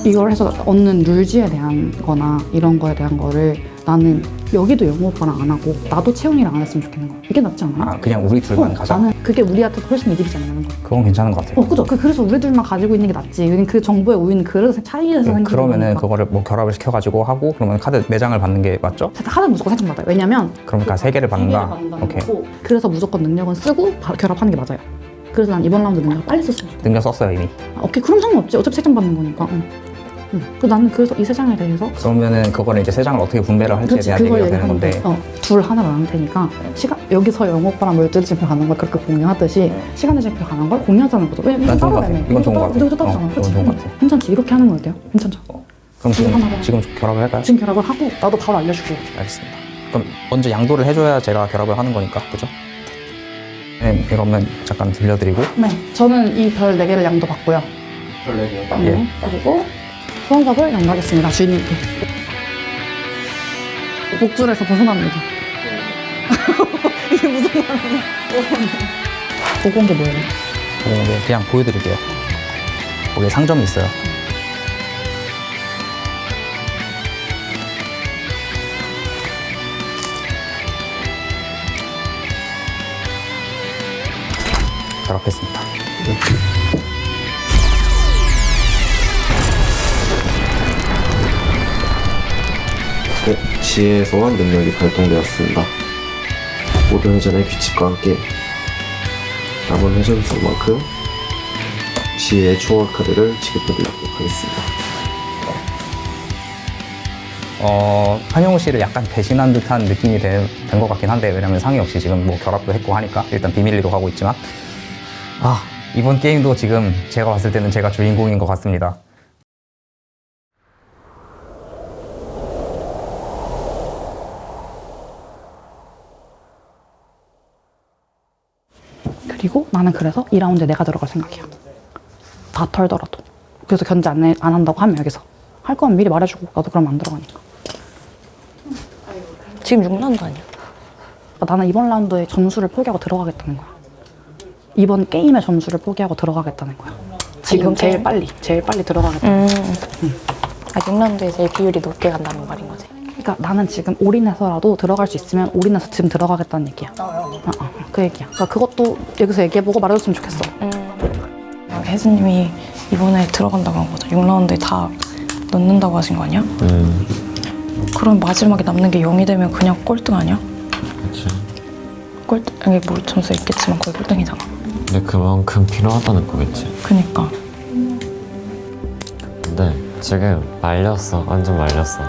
이걸 해서 얻는 룰지에 대한 거나 이런 거에 대한 거를 나는 여기도 영호 오빠랑 안 하고 나도 채용이랑 안 했으면 좋겠는 거야. 이게 낫지 않아요? 그냥 우리 둘만 가자. 나는 그게 우리한테 훨씬 이득이지 않냐는 거야. 그건 괜찮은 것 같아요. 그죠. 그래서 우리 둘만 가지고 있는 게 낫지. 우리는 그 정보에 우리는 그릇의 차이에서 생기는 그러면은 거니까. 그거를 뭐 결합을 시켜가지고 하고 그러면 카드 4장을 받는 게 맞죠? 카드 무조건 3장 받아요. 왜냐면 그러니까 3개를 받는다. 오케이. 거고, 그래서 무조건 능력은 쓰고 결합하는 게 맞아요. 그래서 난 이번 라운드 능력 빨리 썼어요. 능력 썼어요 이미. 오케이, 그럼 상관없지. 어차피 3장 받는 거니까. 나는 그래서 이 세 장에 대해서 그러면은 그거를 이제 세 장을 어떻게 분배를 할지에 그치, 대한 그걸 얘기가 되는 건데 둘 하나로 나눌 테니까 여기서 영어 오빠랑 물질 징표 가는 걸 그렇게 공유하듯이 시간의 징표 가는 걸 공유하자는 거죠. 왜냐면 난 이건 좋은 것 따로 같아. 내네. 이건 좋은 것 같아. 이것도 따로잖아. 이건 좋은 것 같아. 괜찮지? 이렇게 하는 거 어때요? 괜찮죠? 그럼 하나로. 지금 결합을 할까요? 지금 결합을 하고 나도 바로 알려주고. 알겠습니다. 그럼 먼저 양도를 해줘야 제가 결합을 하는 거니까, 그죠? 네, 그러면 잠깐 들려드리고. 네, 저는 이 별 4개를 양도 받고요. 별 4개요? 네, 그리고 소원석을 양도하겠습니다. 주인님께. 목줄에서 벗어납니다. 이게 무슨 말이야? 보고 온 게 뭐예요? 네, 그냥 보여드릴게요. 거기에 상점이 있어요. 결합했습니다. 네, 지혜의 소환 능력이 발동되었습니다. 모든 회전의 규칙과 함께 남은 회전선만큼 지혜의 초월 카드를 지급해드리도록 하겠습니다. 한용우 씨를 약간 배신한 듯한 느낌이 된 것 같긴 한데, 왜냐면 상의 없이 지금 뭐 결합도 했고 하니까 일단 비밀리로 하고 있지만, 이번 게임도 지금 제가 봤을 때는 제가 주인공인 것 같습니다. 그리고 나는 그래서 2라운드에 내가 들어갈 생각이야. 다 털더라도. 그래서 견제 안 한다고 하면 여기서. 할 거면 미리 말해주고 나도 그럼 안 들어가니까. 지금 6라운드 아니야? 나는 이번 라운드에 점수를 포기하고 들어가겠다는 거야. 이번 게임의 점수를 포기하고 들어가겠다는 거야. 지금 제일 빨리 들어가겠다는 거야. 아, 6라운드에 제일 비율이 높게 간다는 말인 거지. 그러니까 나는 지금 올인해서라도 들어갈 수 있으면 올인해서 지금 들어가겠다는 얘기야. 그 얘기야. 그러니까 그것도 여기서 얘기해보고 말해줬으면 좋겠어. 혜수님이 이번에 들어간다고 한 거죠. 6라운드에 다 넣는다고 하신 거 아니야? 그럼 마지막에 남는 게 0이 되면 그냥 꼴등 아니야? 그치. 꼴등, 아니 뭐 점수 있겠지만 거의 꼴등이잖아. 근데 그만큼 필요하다는 거겠지. 그니까. 근데 지금 말렸어. 완전 말렸어.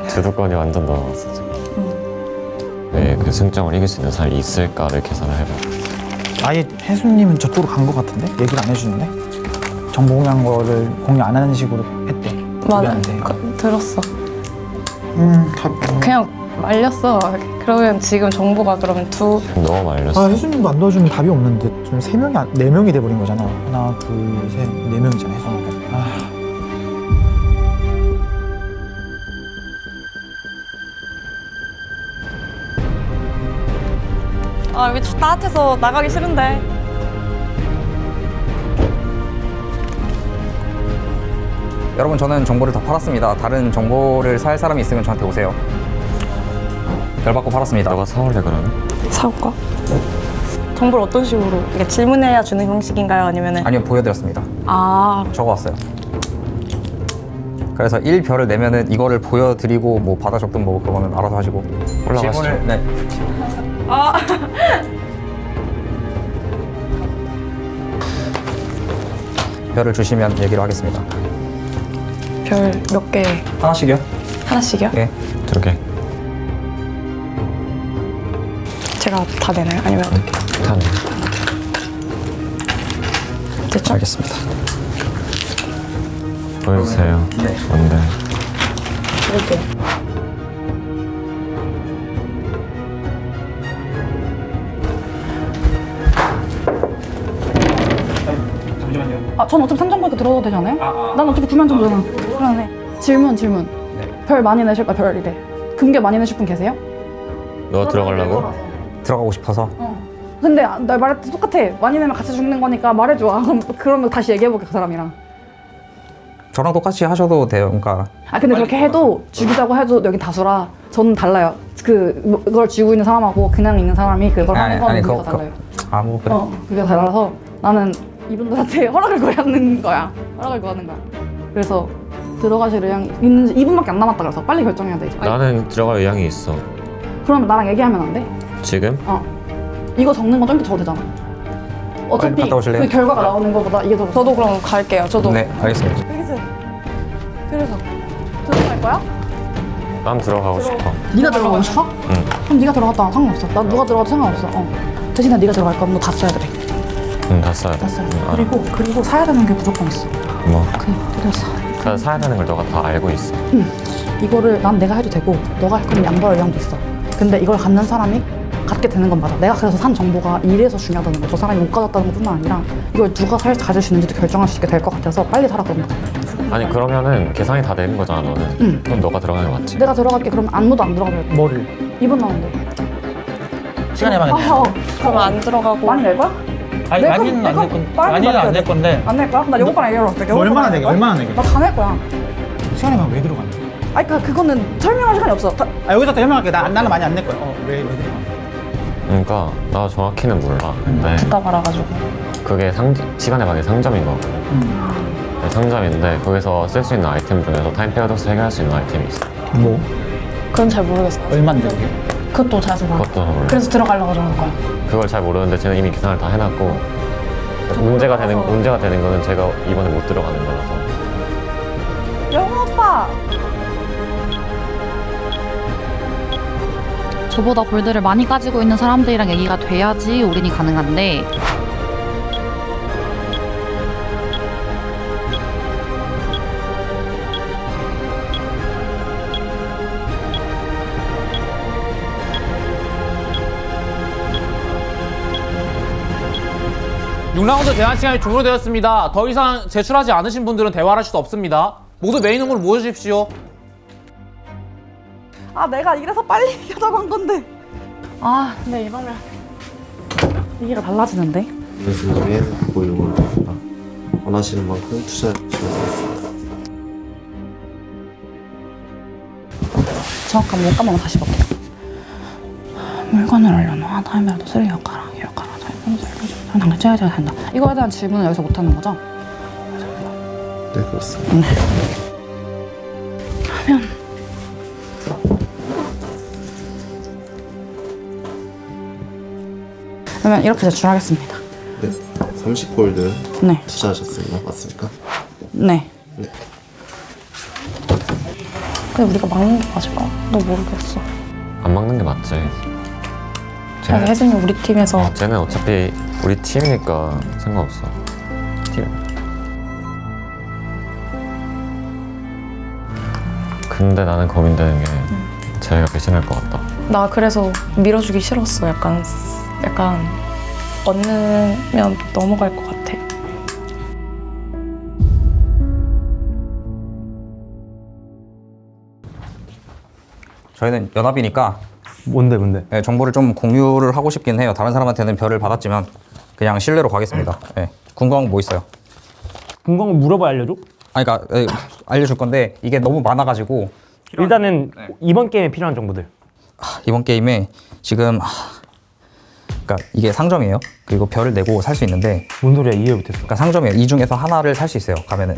주도권이 완전 넘어갔어 지금. 왜 그 승점을 이길 수 있는 사람이 있을까를 계산을 해봐. 아예 혜수님은 저쪽으로 간 것 같은데? 얘기를 안 해주는데? 정보 공유한 거를 공유 안 하는 식으로 했대. 맞아. 들었어. 그냥 말렸어. 그러면 지금 정보가 그러면 너무 말렸어. 아, 혜수님도 안 도와주면 답이 없는데 지금 3명이, 4명이 돼버린 거잖아. 하나, 둘, 셋, 4명이잖아, 혜수님은. 아, 여기 따뜻해서 나가기 싫은데. 여러분, 저는 정보를 다 팔았습니다. 다른 정보를 살 사람이 있으면 저한테 오세요. 별 받고 팔았습니다. 너가 사올래 그러면? 사올까? 정보를 어떤 식으로? 이게 질문해야 주는 형식인가요? 아니면은? 아니요, 보여드렸습니다. 아. 적어왔어요. 그래서 1별을 내면은 이거를 보여드리고 뭐 받아 적든 뭐 그거는 알아서 하시고. 올라가시죠. 네. 아. 별을 주시면 얘기를 하겠습니다. 별 몇 개? 하나씩이요? 하나씩이요? 네. 2개. 제가 다 내나요? 아니면 어떻게? 다 내. 됐죠? 알겠습니다. 보여주세요. 뭔데? 이렇게. 전 어차피 산정보니까 들어도 되지 않아요? 난 어차피 구면 정도잖아. 그러네. 질문. 별 많이 내실 별이래. 금괴 많이 내실 분 계세요? 너 들어가려고? 들어가고 싶어서. 근데 나 말할 때 똑같아. 많이 내면 같이 죽는 거니까 말해줘. 그러면 다시 얘기해볼게 그 사람이랑. 저랑 똑같이 하셔도 돼요. 그러니까 근데 그렇게 해도 죽이자고 해도 여기 다수라 저는 달라요. 그걸 쥐고 있는 사람하고 그냥 있는 사람이 그걸 하는 거는 그게 달라요. 뭐 그래. 그게 달라서 나는 이분들한테 허락을 구하는 거야. 허락을 구하는 거야. 그래서 들어가실 의향이 있는지 2분밖에 안 남았다 그래서 빨리 결정해야 돼. 나는 들어갈 의향이 있어. 그러면 나랑 얘기하면 안 돼? 지금? 이거 적는 건 좀 이따 적어도 되잖아. 어차피 갔다 오실래요? 그 결과가 나오는 것보다 이게 더. 저도 그럼 갈게요. 저도. 네, 알겠습니다. 알겠어요. 거야? 난 들어가고 싶어. 네가 들어가고 싶어? 응. 그럼 네가 들어갔다 상관없어. 나 누가 들어가도 상관없어. 대신에 네가 들어갈 거면 너 다 써야 돼. 응, 다 써야 돼. 다 써야 돼. 응, 그리고 사야 되는 게 무조건 있어. 뭐? 그래서 그러니까 사야 되는 걸 너가 다 알고 있어. 이거를 난 내가 해도 되고 너가 할 거면 양보할 의향도 있어. 근데 이걸 갖는 사람이 갖게 되는 건 맞아. 내가 그래서 산 정보가 이래서 중요하다는 거. 저 사람이 못 가졌다는 것뿐만 아니라 이걸 누가 가질 수 있는지도 결정할 수 있게 될 것 같아서 빨리 사라 그런 거. 아니 그러면은 계산이 다 되는 거잖아 너는. 응. 그럼 너가 들어가는 게 맞지? 내가 들어갈게. 그러면 아무도 안 들어가면 뭐를? 2분 나오는데. 시간에 방해. 그럼 안 들어가고. 많이 낼 거야? 아니 많이는 안 낼 건데. 많이는 안 낼 건데. 안 낼 거야? 나 영어과랑 얘기하러 갈게. 얼마나 내게? 얼마나 내게? 나 다 낼 거야. 시간에 방해 왜 들어가냐? 아니 그거는 설명할 시간이 없어. 여기서 또 설명할게. 나는 많이 안 낼 거야. 왜 들어가? 그러니까 나 정확히는 몰라. 근데 듣다 말아가지고. 그게 시간의 방해 상점인 거거든. 네, 상점인데 거기서 쓸 수 있는 아이템 중에서 타임 패러독스 해결할 수 있는 아이템이 있어. 뭐? 그건 잘 모르겠어. 얼마인데 그게? 그것도 잘 몰라. 그것도 몰라. 그래서 들어가려고 그러는 거야. 그걸 잘 모르는데 쟤는 이미 계산을 다 해놨고 문제가 되는 거는 제가 이번에 못 들어가는 거라서. 영호 오빠. 저보다 골드를 많이 가지고 있는 사람들이랑 얘기가 돼야지 올인이 가능한데 (6라운드) 제한 시간이 종료되었습니다. 더 이상 제출하지 않으신 분들은 대화할 수도 없습니다. 모두 메인룸으로 모여주십시오. 아 내가 이래서 빨리 얘기하자고 한 건데. 아 근데 이러면 얘기가 달라지는데. 이런 순간에 보이는 걸 원하시는 만큼 투자해 주시면 되겠습니다. 정확한 물가만 다시 볼게요. 물건을 올려놓아 다음에라도 쓰레기 역할랑 역할랑 당장 째야 된다. 이거에 대한 질문은 여기서 못 하는 거죠? 네 그렇습니다. 하면 그러면 이렇게 제출하겠습니다. 네, 30골드 네. 투자하셨습니다. 맞습니까? 네. 네. 근데 우리가 막는 게 맞을까? 너 모르겠어. 안 막는 게 맞지. 그래서 혜진이 우리 팀에서 쟤는 어차피 우리 팀이니까 상관없어. 팀. 근데 나는 고민되는 게 쟤가 배신할 것 같다. 나 그래서 밀어주기 싫었어. 약간 얻으면 넘어갈 것 같아. 저희는 연합이니까 뭔데? 네, 정보를 좀 공유를 하고 싶긴 해요. 다른 사람한테는 별을 받았지만 그냥 신뢰로 가겠습니다. 네. 궁금한 거 뭐 있어요? 궁금한 거 물어봐야 알려줘? 아니 그러니까 알려줄 건데 이게 너무 많아가지고 일단은 이번 게임에 필요한 정보들. 이번 게임에 지금 그러니까 이게 상점이에요. 그리고 별을 내고 살 수 있는데 뭔 소리야? 이해 못했어. 그러니까 상점이에요. 이 중에서 하나를 살 수 있어요. 가면은.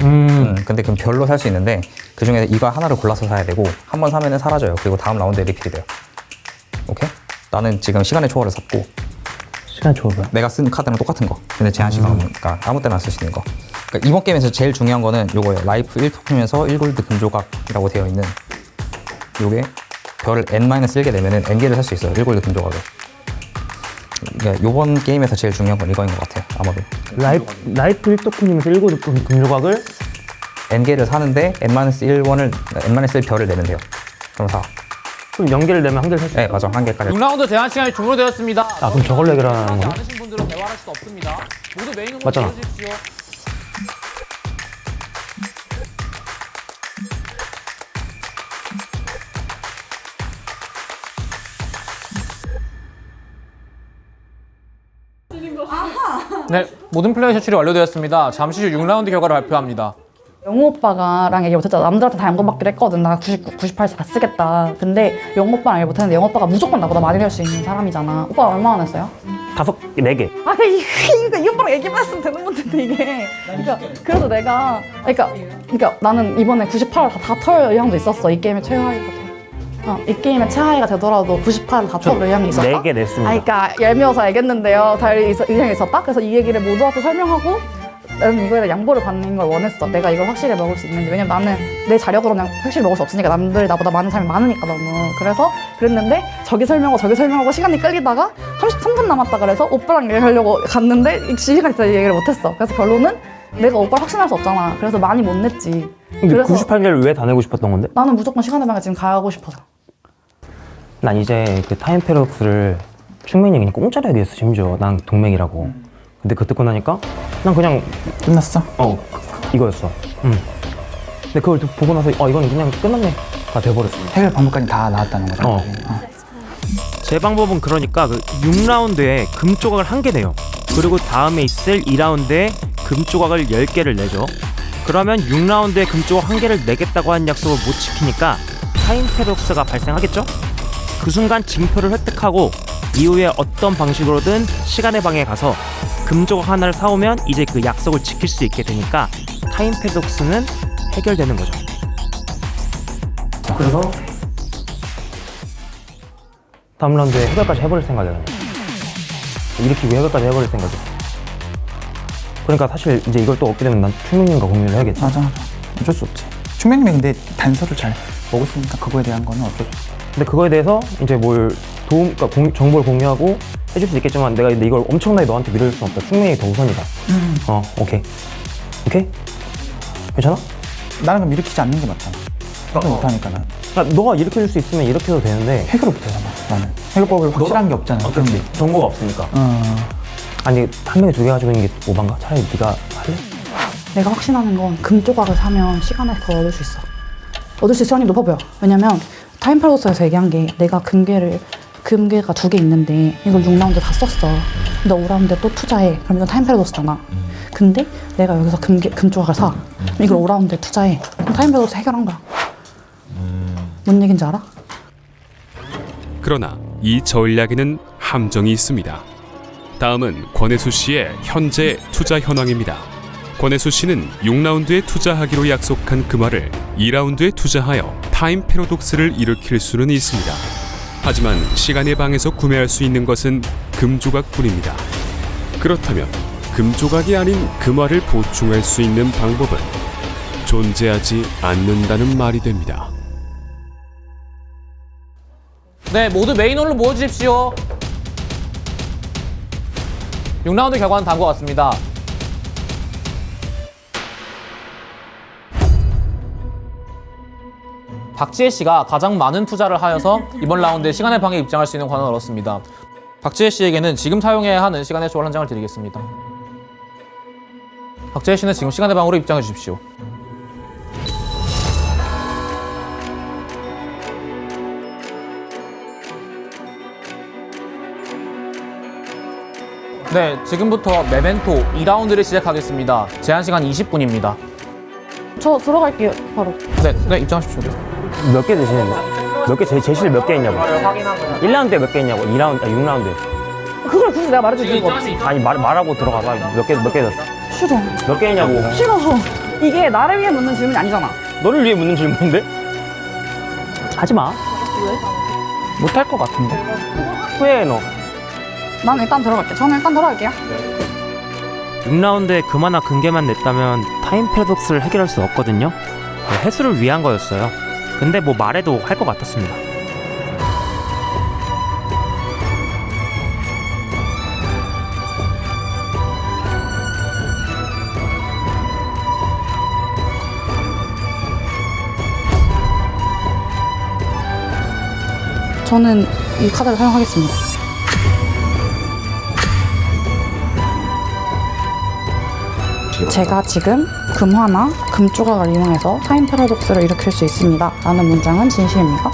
근데 그럼 별로 살 수 있는데 그 중에 이거 하나를 골라서 사야 되고 한 번 사면은 사라져요. 그리고 다음 라운드에 리필이 돼요. 오케이? 나는 지금 시간의 초월을 샀고 시간 초월. 내가 쓴 카드랑 똑같은 거. 근데 제한 시간 없으니까 아무 때나 쓸 수 있는 거. 그러니까 이번 게임에서 제일 중요한 거는 요거예요. 라이프 1토큰이면서 1골드 금조각이라고 되어 있는 요게 별을 N-1개 내면은 N개를 살 수 있어요. 1골드 금조각을. 그러니까 요번 게임에서 제일 중요한 건 이거인 것 같아요. 아마도. 라이프 1토큰이면서 1골드 금조각을 N개를 사는데 N-1을 별을 내면 돼요. 그럼 사. 그럼 0개를 내면 한 개를 살 수 있어? 네, 맞아. 한 개까지. 6라운드 제한 시간이 종료되었습니다. 아, 그럼 저걸로 해결하는 하지 거야? 않으신 분들은 대화할 수도 없습니다. 모두 메인룸으로 맞잖아. 모여주십시오. 네, 모든 플레이 제출이 완료되었습니다. 잠시 후 6라운드 결과를 발표합니다. 영호 오빠가랑 얘기 못했잖아. 남들한테 다 양보받기로 했거든. 나 99, 98 다 쓰겠다. 근데 영호 오빠랑 얘기 못했는데 영호 오빠가 무조건 나보다 많이 낼 수 있는 사람이잖아. 오빠 얼마나 냈어요? 4개. 아, 이 오빠랑 얘기만 했으면 되는 건데 이게. 그러니까 그래서 내가 그러니까 나는 이번에 98을 다 털 의향도 있었어. 이 게임의 최하위가 이 게임의 최하위가 되더라도 98을 다 털 의향이 있었다. 4개 냈습니다. 그러니까 얄미워서 알겠는데요. 다 의향이 있었다. 그래서 이 얘기를 모두한테 설명하고 나는 이거에 대한 양보를 받는 걸 원했어. 내가 이걸 확실히 먹을 수 있는지. 왜냐면 나는 내 자력으로는 확실히 먹을 수 없으니까. 남들 나보다 많은 사람이 많으니까 너무. 그래서 그랬는데 저기 설명하고 시간이 끌리다가 33분 남았다 그래서 오빠랑 얘기하려고 갔는데 시간이 있어 얘기를 못했어. 그래서 결론은 내가 오빠를 확신할 수 없잖아. 그래서 많이 못 냈지. 근데 98개를 왜 다 내고 싶었던 건데? 나는 무조건 시간의 방에 지금 가고 싶어서. 난 이제 그 타임 패러독스를 충맨이 그냥 공짜로 하게 했어. 심지어 난 동맹이라고. 근데 그거 듣고 나니까 난 그냥 끝났어? 이거였어. 근데 그걸 보고 나서 이건 그냥 끝났네 가 돼버렸어. 해결 방법까지 다 나왔다는 거죠. 제 방법은 그러니까 그 6라운드에 금 조각을 1개 내요. 그리고 다음에 있을 2라운드에 금 조각을 10개를 내죠. 그러면 6라운드에 금 조각 1개를 내겠다고 한 약속을 못 지키니까 타임 패러독스가 발생하겠죠? 그 순간 징표를 획득하고 이후에 어떤 방식으로든 시간의 방에 가서 금 조각 하나를 사오면 이제 그 약속을 지킬 수 있게 되니까 타임 패러독스는 해결되는 거죠. 그래서 다음 라운드에 해결까지 해버릴 생각이야. 일으키고 해결까지 해버릴 생각이야. 그러니까 사실 이제 이걸 또 얻게 되면 난 충맹님과 공유를 해야겠지. 맞아. 어쩔 수 없지. 충맹님이 근데 단서를 잘 먹었으니까 그거에 대한 거는 어쩔 수 없어. 근데 그거에 대해서 이제 뭘 그러니까 정보를 공유하고 해줄 수 있겠지만 내가 근데 이걸 엄청나게 너한테 믿을 수는 없다. 충맹이 더 우선이다. 오케이. 괜찮아? 나는 그럼 일으키지 않는 게 맞잖아. 해결 못하니까 난. 그러니까 너가 일으켜줄 수 있으면 일으켜도 되는데 해결을 못하잖아. 나는 해결법을 확실한 게 없잖아. 그런데 정보가 없으니까. 아니 한 명이 2개 가지고 있는 게 오반가? 차라리 네가 할래? 내가 확신하는 건 금 조각을 사면 시간을 더 얻을 수 있어. 얻을 수 있을 확률이 높아 보여. 왜냐면 타임 패러독스에서 얘기한 게 내가 금괴가 2개 있는데 이걸 6라운드 다 썼어. 근데 5라운드에 또 투자해. 그럼 이건 타임 패러독스잖아. 근데 내가 여기서 금 조각을 사. 이걸 5라운드에 투자해. 그럼 타임 패러독스 해결한 거야. 뭔 얘긴지 알아? 그러나 이 전략에는 함정이 있습니다. 다음은 권혜수 씨의 현재 투자 현황입니다. 권혜수 씨는 6라운드에 투자하기로 약속한 금화를 2라운드에 투자하여 타임 패러독스를 일으킬 수는 있습니다. 하지만 시간의 방에서 구매할 수 있는 것은 금조각뿐입니다. 그렇다면 금조각이 아닌 금화를 보충할 수 있는 방법은 존재하지 않는다는 말이 됩니다. 네, 모두 메인홀로 모여주십시오. 6라운드 결과는 다음과 같습니다. 박지혜 씨가 가장 많은 투자를 하여서 이번 라운드에 시간의 방에 입장할 수 있는 권한을 얻었습니다. 박지혜 씨에게는 지금 사용해야 하는 시간의 초월 한 장을 드리겠습니다. 박지혜 씨는 지금 시간의 방으로 입장해 주십시오. 네, 지금부터 메멘토 2라운드를 시작하겠습니다. 제한 시간 20분입니다. 저 들어갈게요, 바로. 네, 입장하십시오. 몇 개 되시는데? 몇 개 제시를 몇 개 했냐고. 1라운드에 몇 개 했냐고. 6라운드에. 그걸 굳이 내가 말해줘도 이거. 아니 말하고 들어가봐. 몇 개 됐어? 싫어. 몇 개 했냐고. 싫어. 이게 나를 위해 묻는 질문이 아니잖아. 너를 위해 묻는 질문인데? 하지 마. 왜? 못할 것 같은데. 후회해 너. 난 일단 들어갈게. 저는 일단 들어갈게요. 6라운드에 금 하나 금괴만 냈다면 타임 패러독스를 해결할 수 없거든요. 해수를 위한 거였어요. 근데 뭐 말해도 할 것 같았습니다. 저는 이 카드를 사용하겠습니다. 제가 지금 금화나 금조각을 이용해서 타임 패러독스를 일으킬 수 있습니다. 라는 문장은 진실입니까?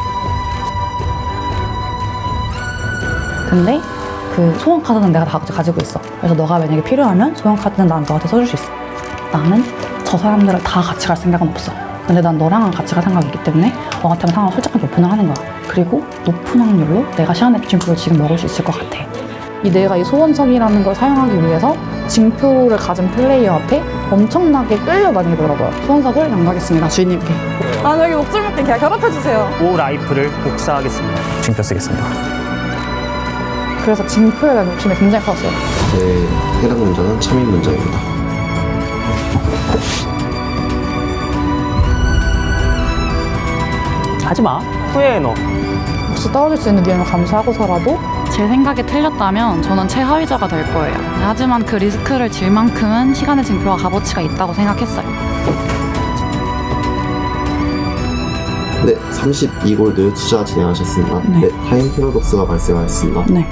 근데 그 소원 카드는 내가 다 가지고 있어. 그래서 너가 만약에 필요하면 소원 카드는 난 너한테 써줄 수 있어. 나는 저 사람들을 다 같이 갈 생각은 없어. 근데 난 너랑은 같이 갈 생각이 있기 때문에 너한테는 상황을 솔직하게 오픈을 하는 거야. 그리고 높은 확률로 내가 시간의 징표를 지금 먹을 수 있을 것 같아. 내가 이 소원석이라는 걸 사용하기 위해서 징표를 가진 플레이어 앞에 엄청나게 끌려다니더라고요. 소원석을 양보하겠습니다, 주인님께. 아, 여기 목줄 묶기 그냥 결합해주세요. 5라이프를 복사하겠습니다. 징표 쓰겠습니다. 그래서 징표에 대한 욕심이 굉장히 컸어요. 제 해당 문장은 참인 문장입니다. 하지마. 후회해 너. 혹시 떨어질 수 있는 위험을 감수하고서라도 제 생각에 틀렸다면 저는 최하위자가 될 거예요. 하지만 그 리스크를 질 만큼은 시간의 징표와 값어치가 있다고 생각했어요. 네, 32골드 투자 진행하셨습니다. 네, 타임 패러독스가 발생하였습니다. 네.